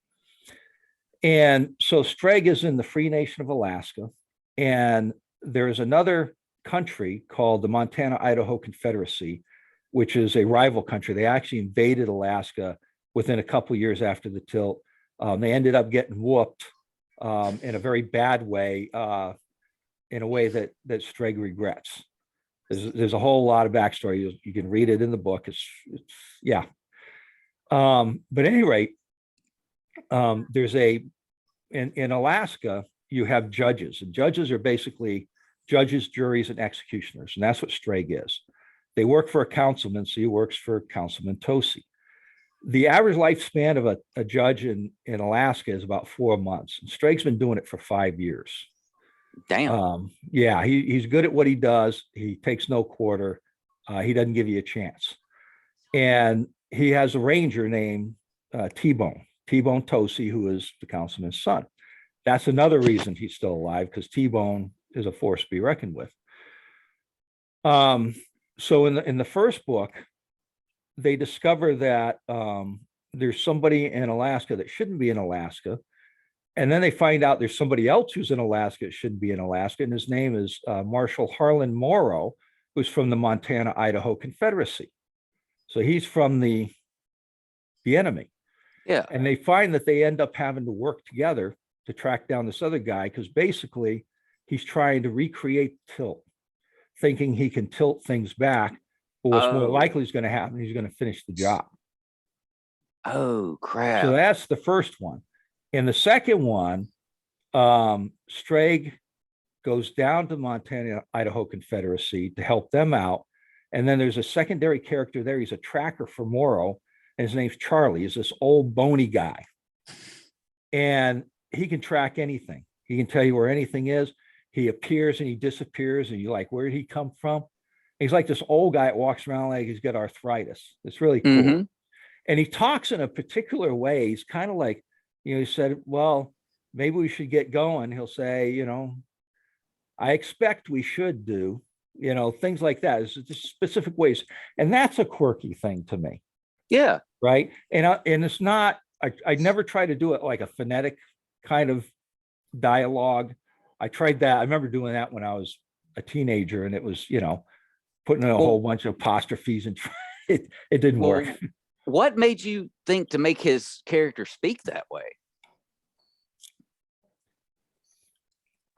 And so Streg is in the Free Nation of Alaska, and there's another country called the Montana-Idaho Confederacy, which is a rival country. They actually invaded Alaska within a couple of years after the Tilt. They ended up getting whooped in a very bad way, in a way that Streg regrets. There's a whole lot of backstory. You can read it in the book. It's yeah. But at any rate, there's in Alaska, you have judges, and judges are basically judges, juries, and executioners. And that's what Streg is. They work for a councilman, so he works for Councilman Tosi. The average lifespan of a judge in Alaska is about 4 months. And Streg's been doing it for 5 years. Damn. Yeah, he's good at what he does. He takes no quarter. He doesn't give you a chance. And he has a ranger named T-Bone Tosi, who is the councilman's son. That's another reason he's still alive, because T-Bone is a force to be reckoned with. So in the first book, they discover that there's somebody in Alaska that shouldn't be in Alaska. And then they find out there's somebody else who's in Alaska that shouldn't be in Alaska. And his name is Marshal Harlan Morrow, who's from the Montana-Idaho Confederacy. So he's from the enemy. Yeah. And they find that they end up having to work together to track down this other guy, because basically he's trying to recreate tilt, thinking he can tilt things back. But what's more likely is going to happen, he's going to finish the job. Oh, crap. So that's the first one. In the second one, Strag goes down to Montana-Idaho Confederacy to help them out. And then there's a secondary character there. He's a tracker for Morrow, and his name's Charlie. He's this old bony guy. And he can track anything. He can tell you where anything is. He appears and he disappears, and you're like, where did he come from? He's like this old guy that walks around like he's got arthritis. It's really cool. Mm-hmm. And he talks in a particular way. He's kind of like, he said, well, maybe we should get going. He'll say, I expect we should do, things like that. It's just specific ways. And that's a quirky thing to me. Yeah. Right. And it's not, I never try to do it like a phonetic kind of dialogue. I tried that. I remember doing that when I was a teenager, and it was, putting in a whole bunch of apostrophes, and it didn't work. What made you think to make his character speak that way?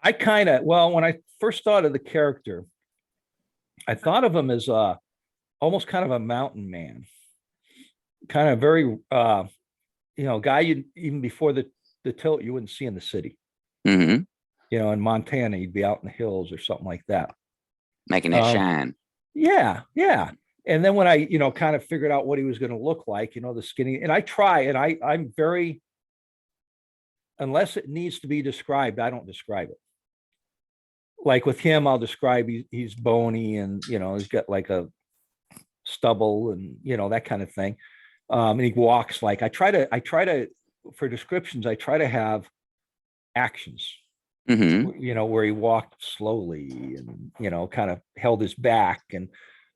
When I first thought of the character, I thought of him as almost kind of a mountain man, kind of very, guy you even before the tilt you wouldn't see in the city. Mm-hmm. In Montana, you'd be out in the hills or something like that, making it shine. Yeah. And then when I, kind of figured out what he was going to look like, the skinny, and I try, and I'm very, unless it needs to be described, I don't describe it. Like with him, I'll describe he's bony, and, he's got like a stubble, and, that kind of thing. And he walks like, I try to, for descriptions, I try to have actions, where he walked slowly and, kind of held his back, and,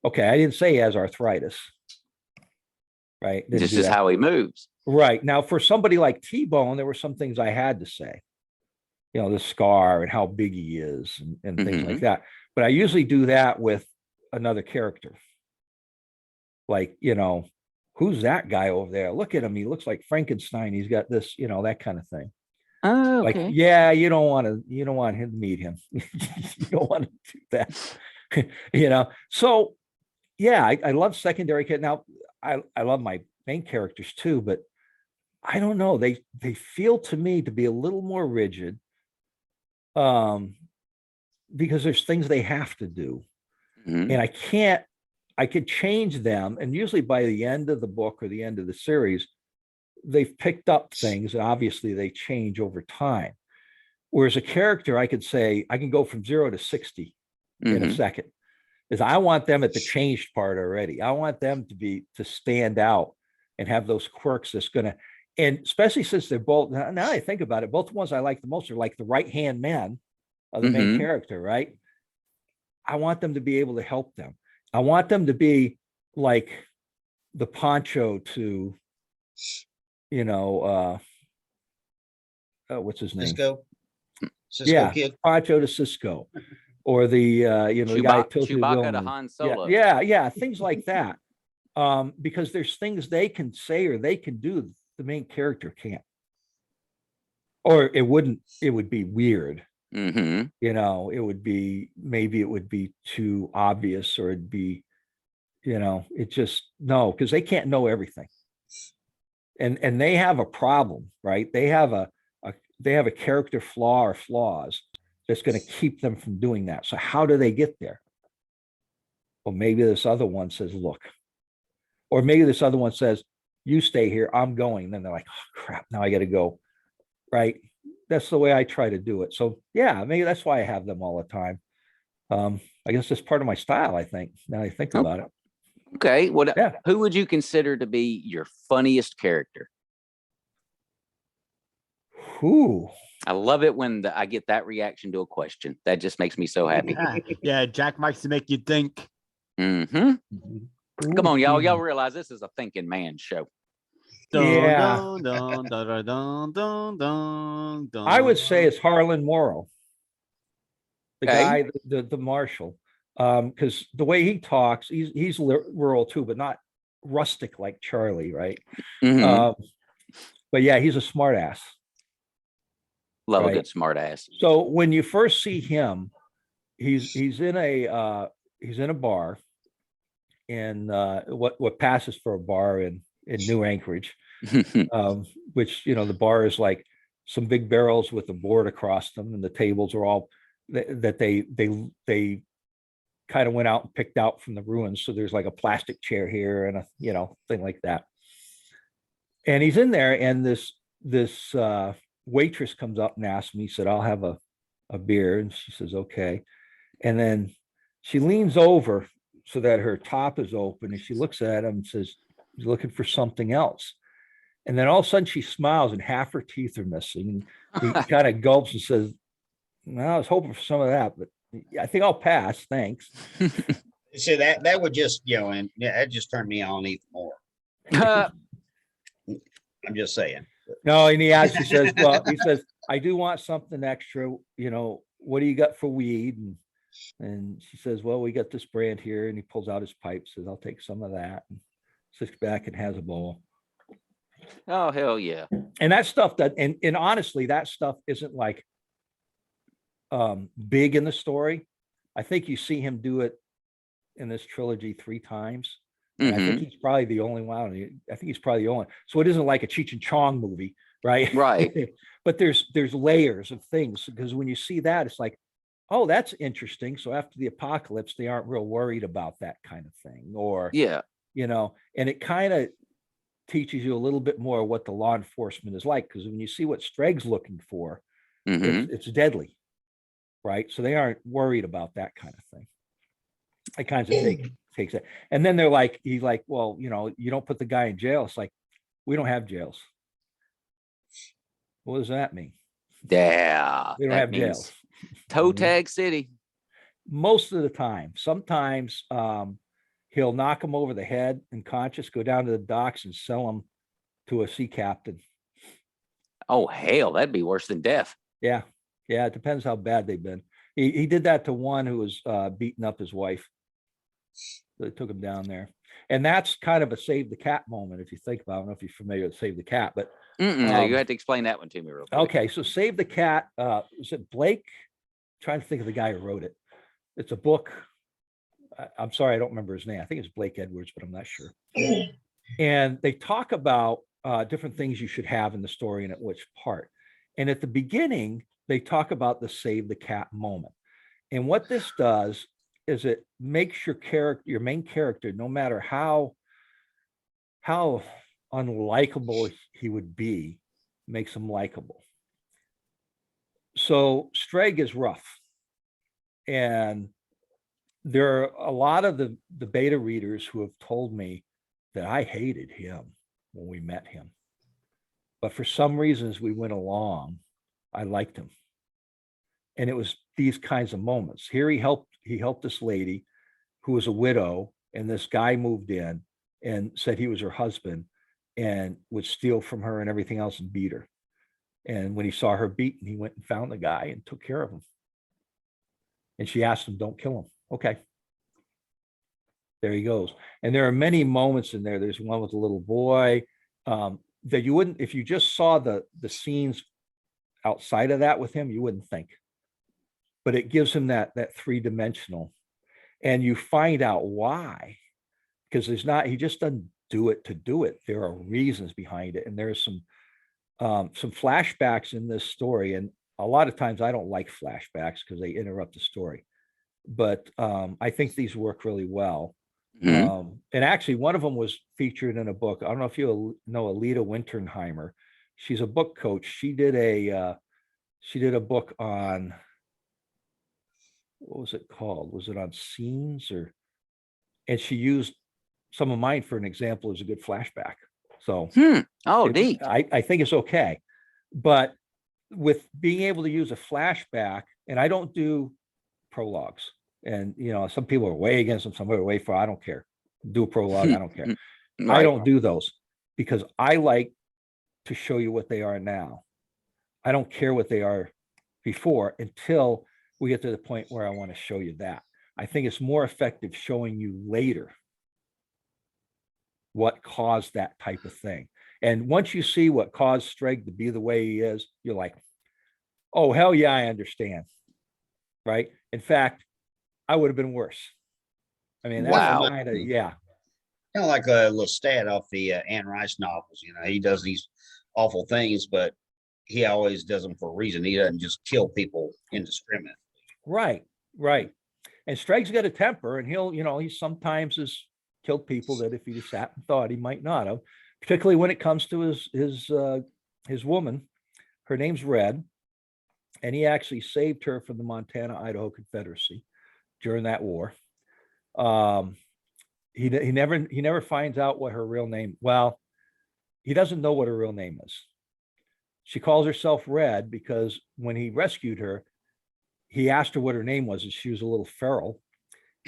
okay, I didn't say he has arthritis, right? This is how he moves. Right. Now, for somebody like T-Bone, there were some things I had to say, the scar and how big he is, and things like that. But I usually do that with another character. Like, who's that guy over there? Look at him. He looks like Frankenstein. He's got this, that kind of thing. Oh, okay. Like, yeah, you don't want him to meet him. You don't want to do that. So yeah, I love secondary characters. Now, I love my main characters too, but I don't know. They feel to me to be a little more rigid, because there's things they have to do, and I could change them. And usually by the end of the book or the end of the series, they've picked up things, and obviously they change over time. Whereas a character, I could say, I can go from 0 to 60 in a second. Is I want them at the changed part already. I want them to stand out and have those quirks that's gonna, and especially since they're both, now I think about it, both the ones I like the most are like the right-hand man of the main character, right? I want them to be able to help them. I want them to be like the Poncho to, what's his name? Cisco Kid. Poncho to Cisco. Or the the guy Chewbacca to Han Solo. Yeah, things like that. Because there's things they can say or they can do the main character can't. Or it would be weird. It would be too obvious, or it'd be, it just no, because they can't know everything. And they have a problem, right? They have a character flaw or flaws that's going to keep them from doing that. So how do they get there? Well, maybe this other one says, look, or maybe this other one says, you stay here, I'm going. Then they're like, oh crap, now I got to go. Right. That's the way I try to do it. So yeah, maybe that's why I have them all the time. I guess that's part of my style, I think, now I think about it. Okay. Who would you consider to be your funniest character? Ooh, I love it when I get that reaction to a question. That just makes me so happy. Yeah, Jack likes to make you think. Mm-hmm. Come on, y'all. Yeah. Y'all realize this is a thinking man show. Yeah. Dun, dun, dun, dun, dun, dun, dun, dun. I would say it's Harlan Morrow, the Okay. guy, the marshal, because the way he talks, he's rural too, but not rustic like Charlie, right? Mhm. But yeah, he's a smart ass. Love a right. good smart ass. So when you first see him, he's in a bar in what passes for a bar in New Anchorage, which the bar is like some big barrels with a board across them, and the tables are all that they kind of went out and picked out from the ruins. So there's like a plastic chair here and a thing like that. And he's in there, and this waitress comes up and asks me. He said, "I'll have a beer," and she says, "Okay." And then she leans over so that her top is open, and she looks at him and says, "He's looking for something else." And then all of a sudden she smiles and half her teeth are missing. And he kind of gulps and says, "No, I was hoping for some of that, but I think I'll pass. Thanks." So that would just, and that just turned me on even more. I'm just saying. No, and he actually says, "Well," he says, "I do want something extra. What do you got for weed?" And she says, "Well, we got this brand here." And he pulls out his pipe, says, "I'll take some of that," and sits back and has a bowl. Oh, hell yeah. And that stuff and honestly, that stuff isn't like big in the story. I think you see him do it in this trilogy 3 times. And I think he's probably the only one. I think he's probably the only. So it isn't like a Cheech and Chong movie, right? Right. But there's layers of things, because when you see that, it's like, oh, that's interesting. So after the apocalypse, they aren't real worried about that kind of thing, or Yeah. and it kind of teaches you a little bit more what the law enforcement is like, because when you see what Stregg's looking for, it's deadly, right? So they aren't worried about that kind of thing. It kind of takes it. And then he's like, "Well, you don't put the guy in jail." It's like, we don't have jails. What does that mean? Yeah. We don't have jails. Toe tag city. Most of the time. Sometimes he'll knock him over the head unconscious, go down to the docks and sell him to a sea captain. Oh, hell, that'd be worse than death. Yeah. It depends how bad they've been. He did that to one who was beating up his wife. So they took him down there. And that's kind of a save the cat moment, if you think about it. I don't know if you're familiar with Save the Cat, but No, you have to explain that one to me real quick. okay. So Save the Cat, is it Blake? I'm trying to think of the guy who wrote it. It's a book. I'm sorry, I don't remember his name. I think it's Blake Edwards, but I'm not sure. And they talk about different things you should have in the story and at which part. And at the beginning, they talk about the Save the Cat moment. And what this does is it makes your main character, no matter how unlikable he would be, makes him likable. So Stregg is rough. And there are a lot of the beta readers who have told me that I hated him when we met him. But for some reasons we went along, I liked him. And it was these kinds of moments. Here he helped this lady who was a widow, and this guy moved in and said he was her husband and would steal from her and everything else and beat her. And when he saw her beaten, he went and found the guy and took care of him. And she asked him, "Don't kill him." Okay. There he goes. And there are many moments in there. There's one with a little boy that you wouldn't, if you just saw the scenes outside of that with him, you wouldn't think. But it gives him that 3-dimensional, and you find out why, because he just doesn't do it to do it. There are reasons behind it, and there's some flashbacks in this story. And a lot of times I don't like flashbacks because they interrupt the story, but I think these work really well. And actually, one of them was featured in a book. I don't know if you know Alita Winterheimer. She's a book coach. She did a book on, what was it called? Was it on scenes and she used some of mine for an example as a good flashback. So Oh, neat. I think it's okay. But with being able to use a flashback, and I don't do prologues. And some people are way against them, some are way for. I don't care. Do a prologue. I don't care. I Right. don't do those because I like to show you what they are now. I don't care what they are before until we get to the point where I want to show you that. I think it's more effective showing you later what caused that type of thing. And once you see what caused Streg to be the way he is, you're like, oh, hell yeah, I understand. Right? In fact, I would have been worse. I mean, that's Wow. kind of, yeah. Kind of like a Lestat off the Anne Rice novels. He does these awful things, but he always does them for a reason. He doesn't just kill people indiscriminately. Right. And Streg's got a temper, and he sometimes has killed people that if he just sat and thought he might not have, particularly when it comes to his woman. Her name's Red, and he actually saved her from the Montana-Idaho Confederacy during that war. He never finds out what her real name. Well, he doesn't know what her real name is. She calls herself Red because when he rescued her, he asked her what her name was, and she was a little feral,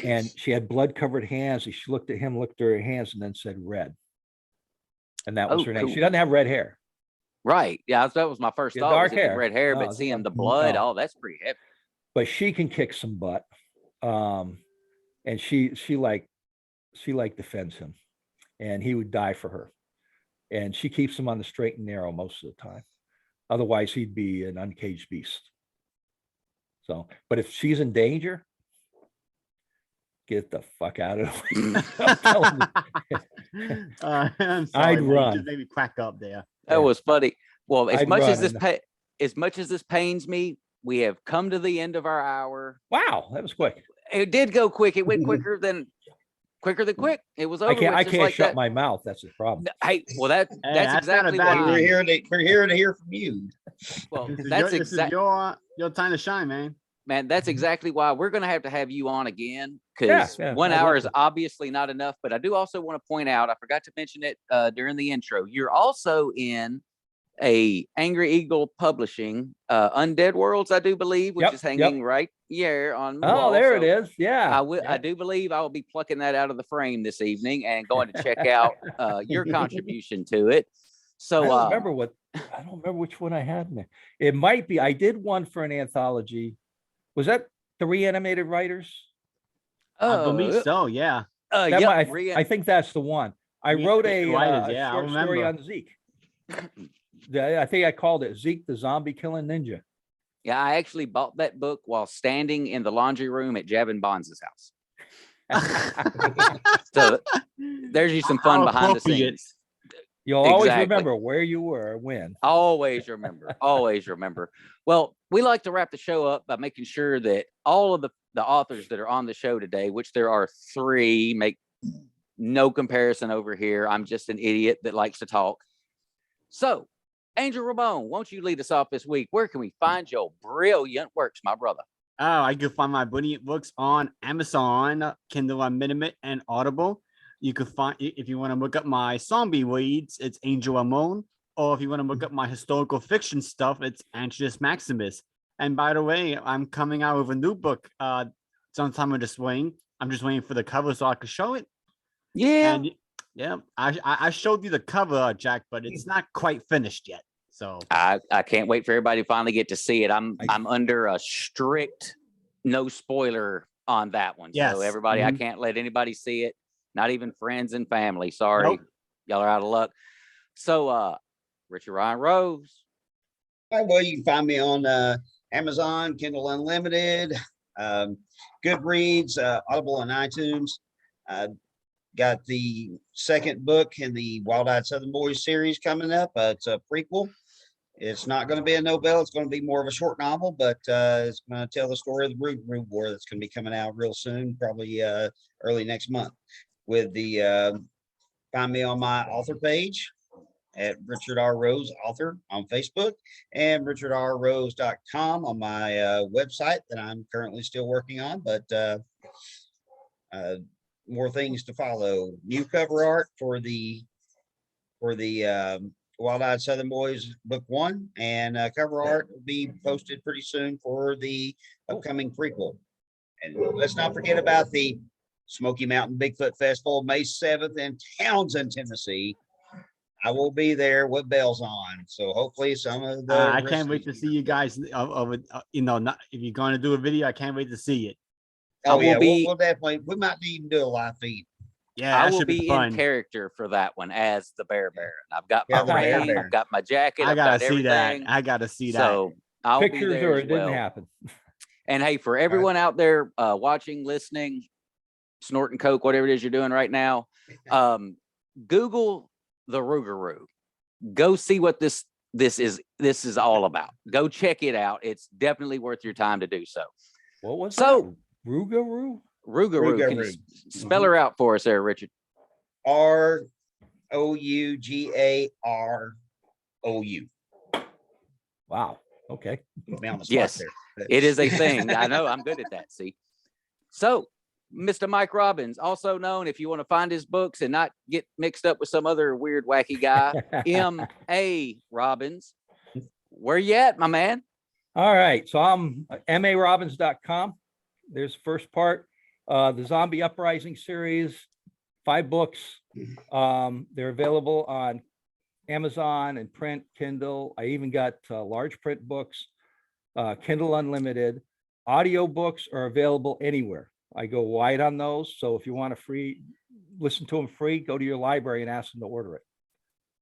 and she had blood-covered hands. She looked at him, looked at her hands, and then said Red, and that was her name. Cool. She doesn't have red hair. Right. Yeah, that was my first thought. Dark was it the hair. red hair, No, but seeing the blood, that's pretty heavy. But she can kick some butt, and she defends him, and he would die for her, and she keeps him on the straight and narrow most of the time. Otherwise, he'd be an uncaged beast. So, but if she's in danger, get the fuck out of the way. I'm sorry, I'd run. Just maybe crack up there. That was funny. Well, as I'd much as run this as much as this pains me, we have come to the end of our hour. Wow, that was quick. It did go quick. It went quicker than quick. It was over. I can't like shut that. my mouth. That's the problem. Hey, well, that's that's not a exactly bad why. thing. We're here to hear from you. Well, This that's is your time to shine, man. Man, that's exactly why we're going to have you on again, because Yeah, 1 I'd hour love is to. obviously not enough. But I do also want to point out, I forgot to mention it during the intro. You're also in a Angry Eagle Publishing Undead Worlds, I do believe, which Yep, is hanging right here on the wall. Oh, there So it is. Yeah. I do believe I will be plucking that out of the frame this evening and going to check out your contribution to it. So I don't remember which one I had in there. It might be. I did one for an anthology. Was that 3 animated writers? I believe so. Yeah. I think that's the one. I wrote a writers, I short story remember. on Zeke. I think I called it Zeke the Zombie Killing Ninja. Yeah, I actually bought that book while standing in the laundry room at Javin Bonds' house. So there's you some fun How behind the appropriate. scenes. You'll always Exactly. remember where you were when. Always remember. Always remember. Well, we like to wrap the show up by making sure that all of the authors that are on the show today, which there are 3, make no comparison over here. I'm just an idiot that likes to talk. So, Angel Ramon, won't you lead us off this week? Where can we find your brilliant works, my brother? Oh, I can find my brilliant books on Amazon, Kindle Unlimited, and Audible. You can find, if you want to look up my zombie reads, it's Angel Ramon. Or if you want to look up my historical fiction stuff, it's Antius Maximus. And by the way, I'm coming out with a new book sometime in the spring. I'm just waiting for the cover so I can show it. Yeah. And yeah, I showed you the cover, Jack, but it's not quite finished yet. So I can't wait for everybody to finally get to see it. I'm under a strict no spoiler on that one. Yes. So everybody, I can't let anybody see it, not even friends and family. Sorry. Nope. Y'all are out of luck. So Richard Ryan Rose. Well, you can find me on Amazon, Kindle Unlimited, Goodreads, Audible, and iTunes. Got the second book in the Wild Eyed Southern Boys series coming up. It's a prequel. It's not going to be a novella. It's going to be more of a short novel, but it's going to tell the story of the Root War that's going to be coming out real soon, probably early next month. With the find me on my author page at Richard R. Rose Author on Facebook and richardrrose.com on my website that I'm currently still working on, but more things to follow. New cover art for the Wild Eyed Southern Boys Book 1, and cover art will be posted pretty soon for the upcoming prequel. And let's not forget about the Smoky Mountain Bigfoot Festival, May 7th in Townsend, Tennessee. I will be there with bells on. So hopefully some of the I can't wait to see you guys. Not, if you're going to do a video, I can't wait to see it. Oh, will yeah, be- we'll definitely, we might even do a live feed. Yeah, I that will should be be fun. in character for that one as the Bear Baron. I've got my Yeah, the Bear ring, Baron. I've got my jacket, I I've gotta got see that. everything. I gotta see that. So I'll be Pictures there or as it didn't well. happen. And hey, for everyone out there watching, listening, snorting coke, whatever it is you're doing right now, Google the Rougarou. Go see what this is all about. Go check it out. It's definitely worth your time to do so. What was So- that? Rougarou? Rougarou, can you Rougarou. spell her out for us there, Richard? ROUGAROU. Wow. Okay. Me on the spot Yes, there. it is a thing. I know. I'm good at that. See, so Mr. Mike Robbins, also known, if you want to find his books and not get mixed up with some other weird, wacky guy, M.A. Robbins. Where you at, my man? All right. So I'm marobbins.com. There's the first part. The Zombie Uprising series, 5 books. They're available on Amazon and print, Kindle. I even got large print books, Kindle Unlimited. Audio books are available anywhere. I go wide on those. So if you want to listen to them free, go to your library and ask them to order it.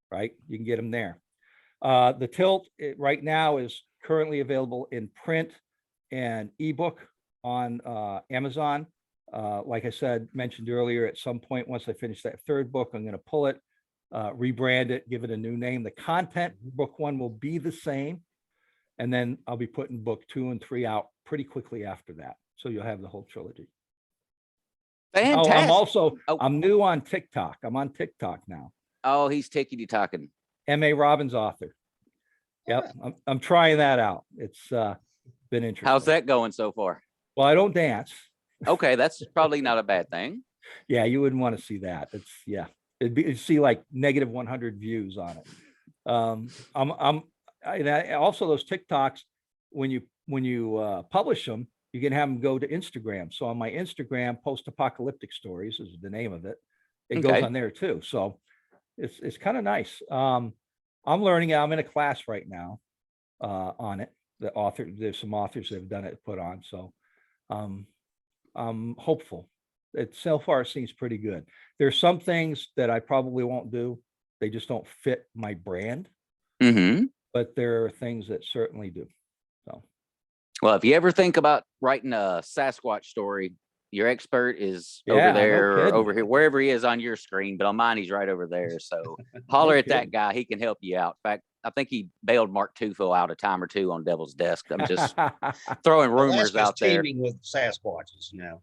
Right? You can get them there. The Tilt right now is currently available in print and ebook on Amazon. Like I said, mentioned earlier, at some point, once I finish that 3rd book, I'm going to pull it, rebrand it, give it a new name. The content, book 1 will be the same. And then I'll be putting book 2 and 3 out pretty quickly after that. So you'll have the whole trilogy. Fantastic. I'm new on TikTok. I'm on TikTok now. Oh, he's tickety talking. M.A. Robbins author. Yep. I'm trying that out. It's been interesting. How's that going so far? Well, I don't dance. Okay, that's probably not a bad thing. Yeah, you wouldn't want to see that. It'd see like negative 100 views on it. Also those TikToks, when you publish them, you can have them go to Instagram. So on my Instagram, Post-Apocalyptic Stories is the name of it. It goes Okay. on there too. So it's kind of nice. I'm learning. I'm in a class right now on it. There's some authors that have done it, put on. So I'm hopeful. It so far seems pretty good. There's some things that I probably won't do. They just don't fit my brand, Mm-hmm. but there are things that certainly do. So Well, if you ever think about writing a Sasquatch story, your expert is Yeah, over no there or kidding. over here, wherever he is on your screen. But on mine, he's right over there. So holler at that kidding. guy. He can help you out. In fact, I think he bailed Mark Tufo out a time or two on Devil's Desk. I'm just throwing rumors Alaska's out there. teeming with Sasquatches, you know.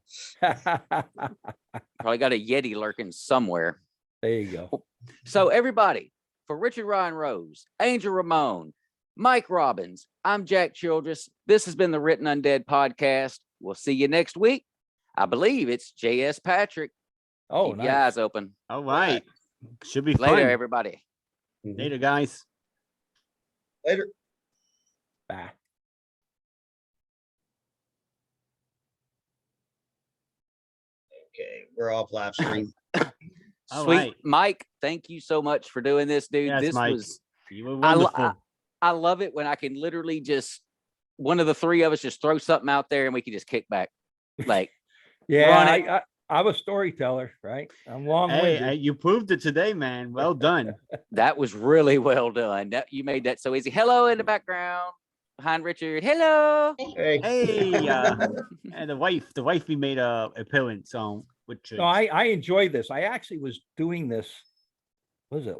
Probably got a Yeti lurking somewhere. There you go. So everybody, for Richard Ryan Rose, Angel Ramon, Mike Robbins, I'm Jack Childress. This has been the Written Undead podcast. We'll see you next week. I believe it's J.S. Patrick. Oh, Keep nice. your eyes open. All right. Should be fun. Later, everybody. Later, guys. Later. Bye. Okay, we're off live stream. All Sweet right. Mike, thank you so much for doing this, dude. Yes, this Mike. was You were I, wonderful. I love it when I can literally just one of the three of us just throw something out there and we can just kick back. Like Yeah, Run it. I'm a storyteller, right? I'm Hey, long-winded. you proved it today, man. Well done. that was really well done. You made that so easy. Hello in the background behind Richard. Hello. Hey. Hey, and the wifey made a appearance on with No, I enjoy this. I actually was doing this, what was it,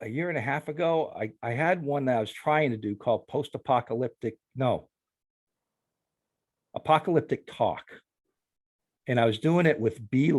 a year and a half ago? I had one that I was trying to do called Apocalyptic Talk. And I was doing it with B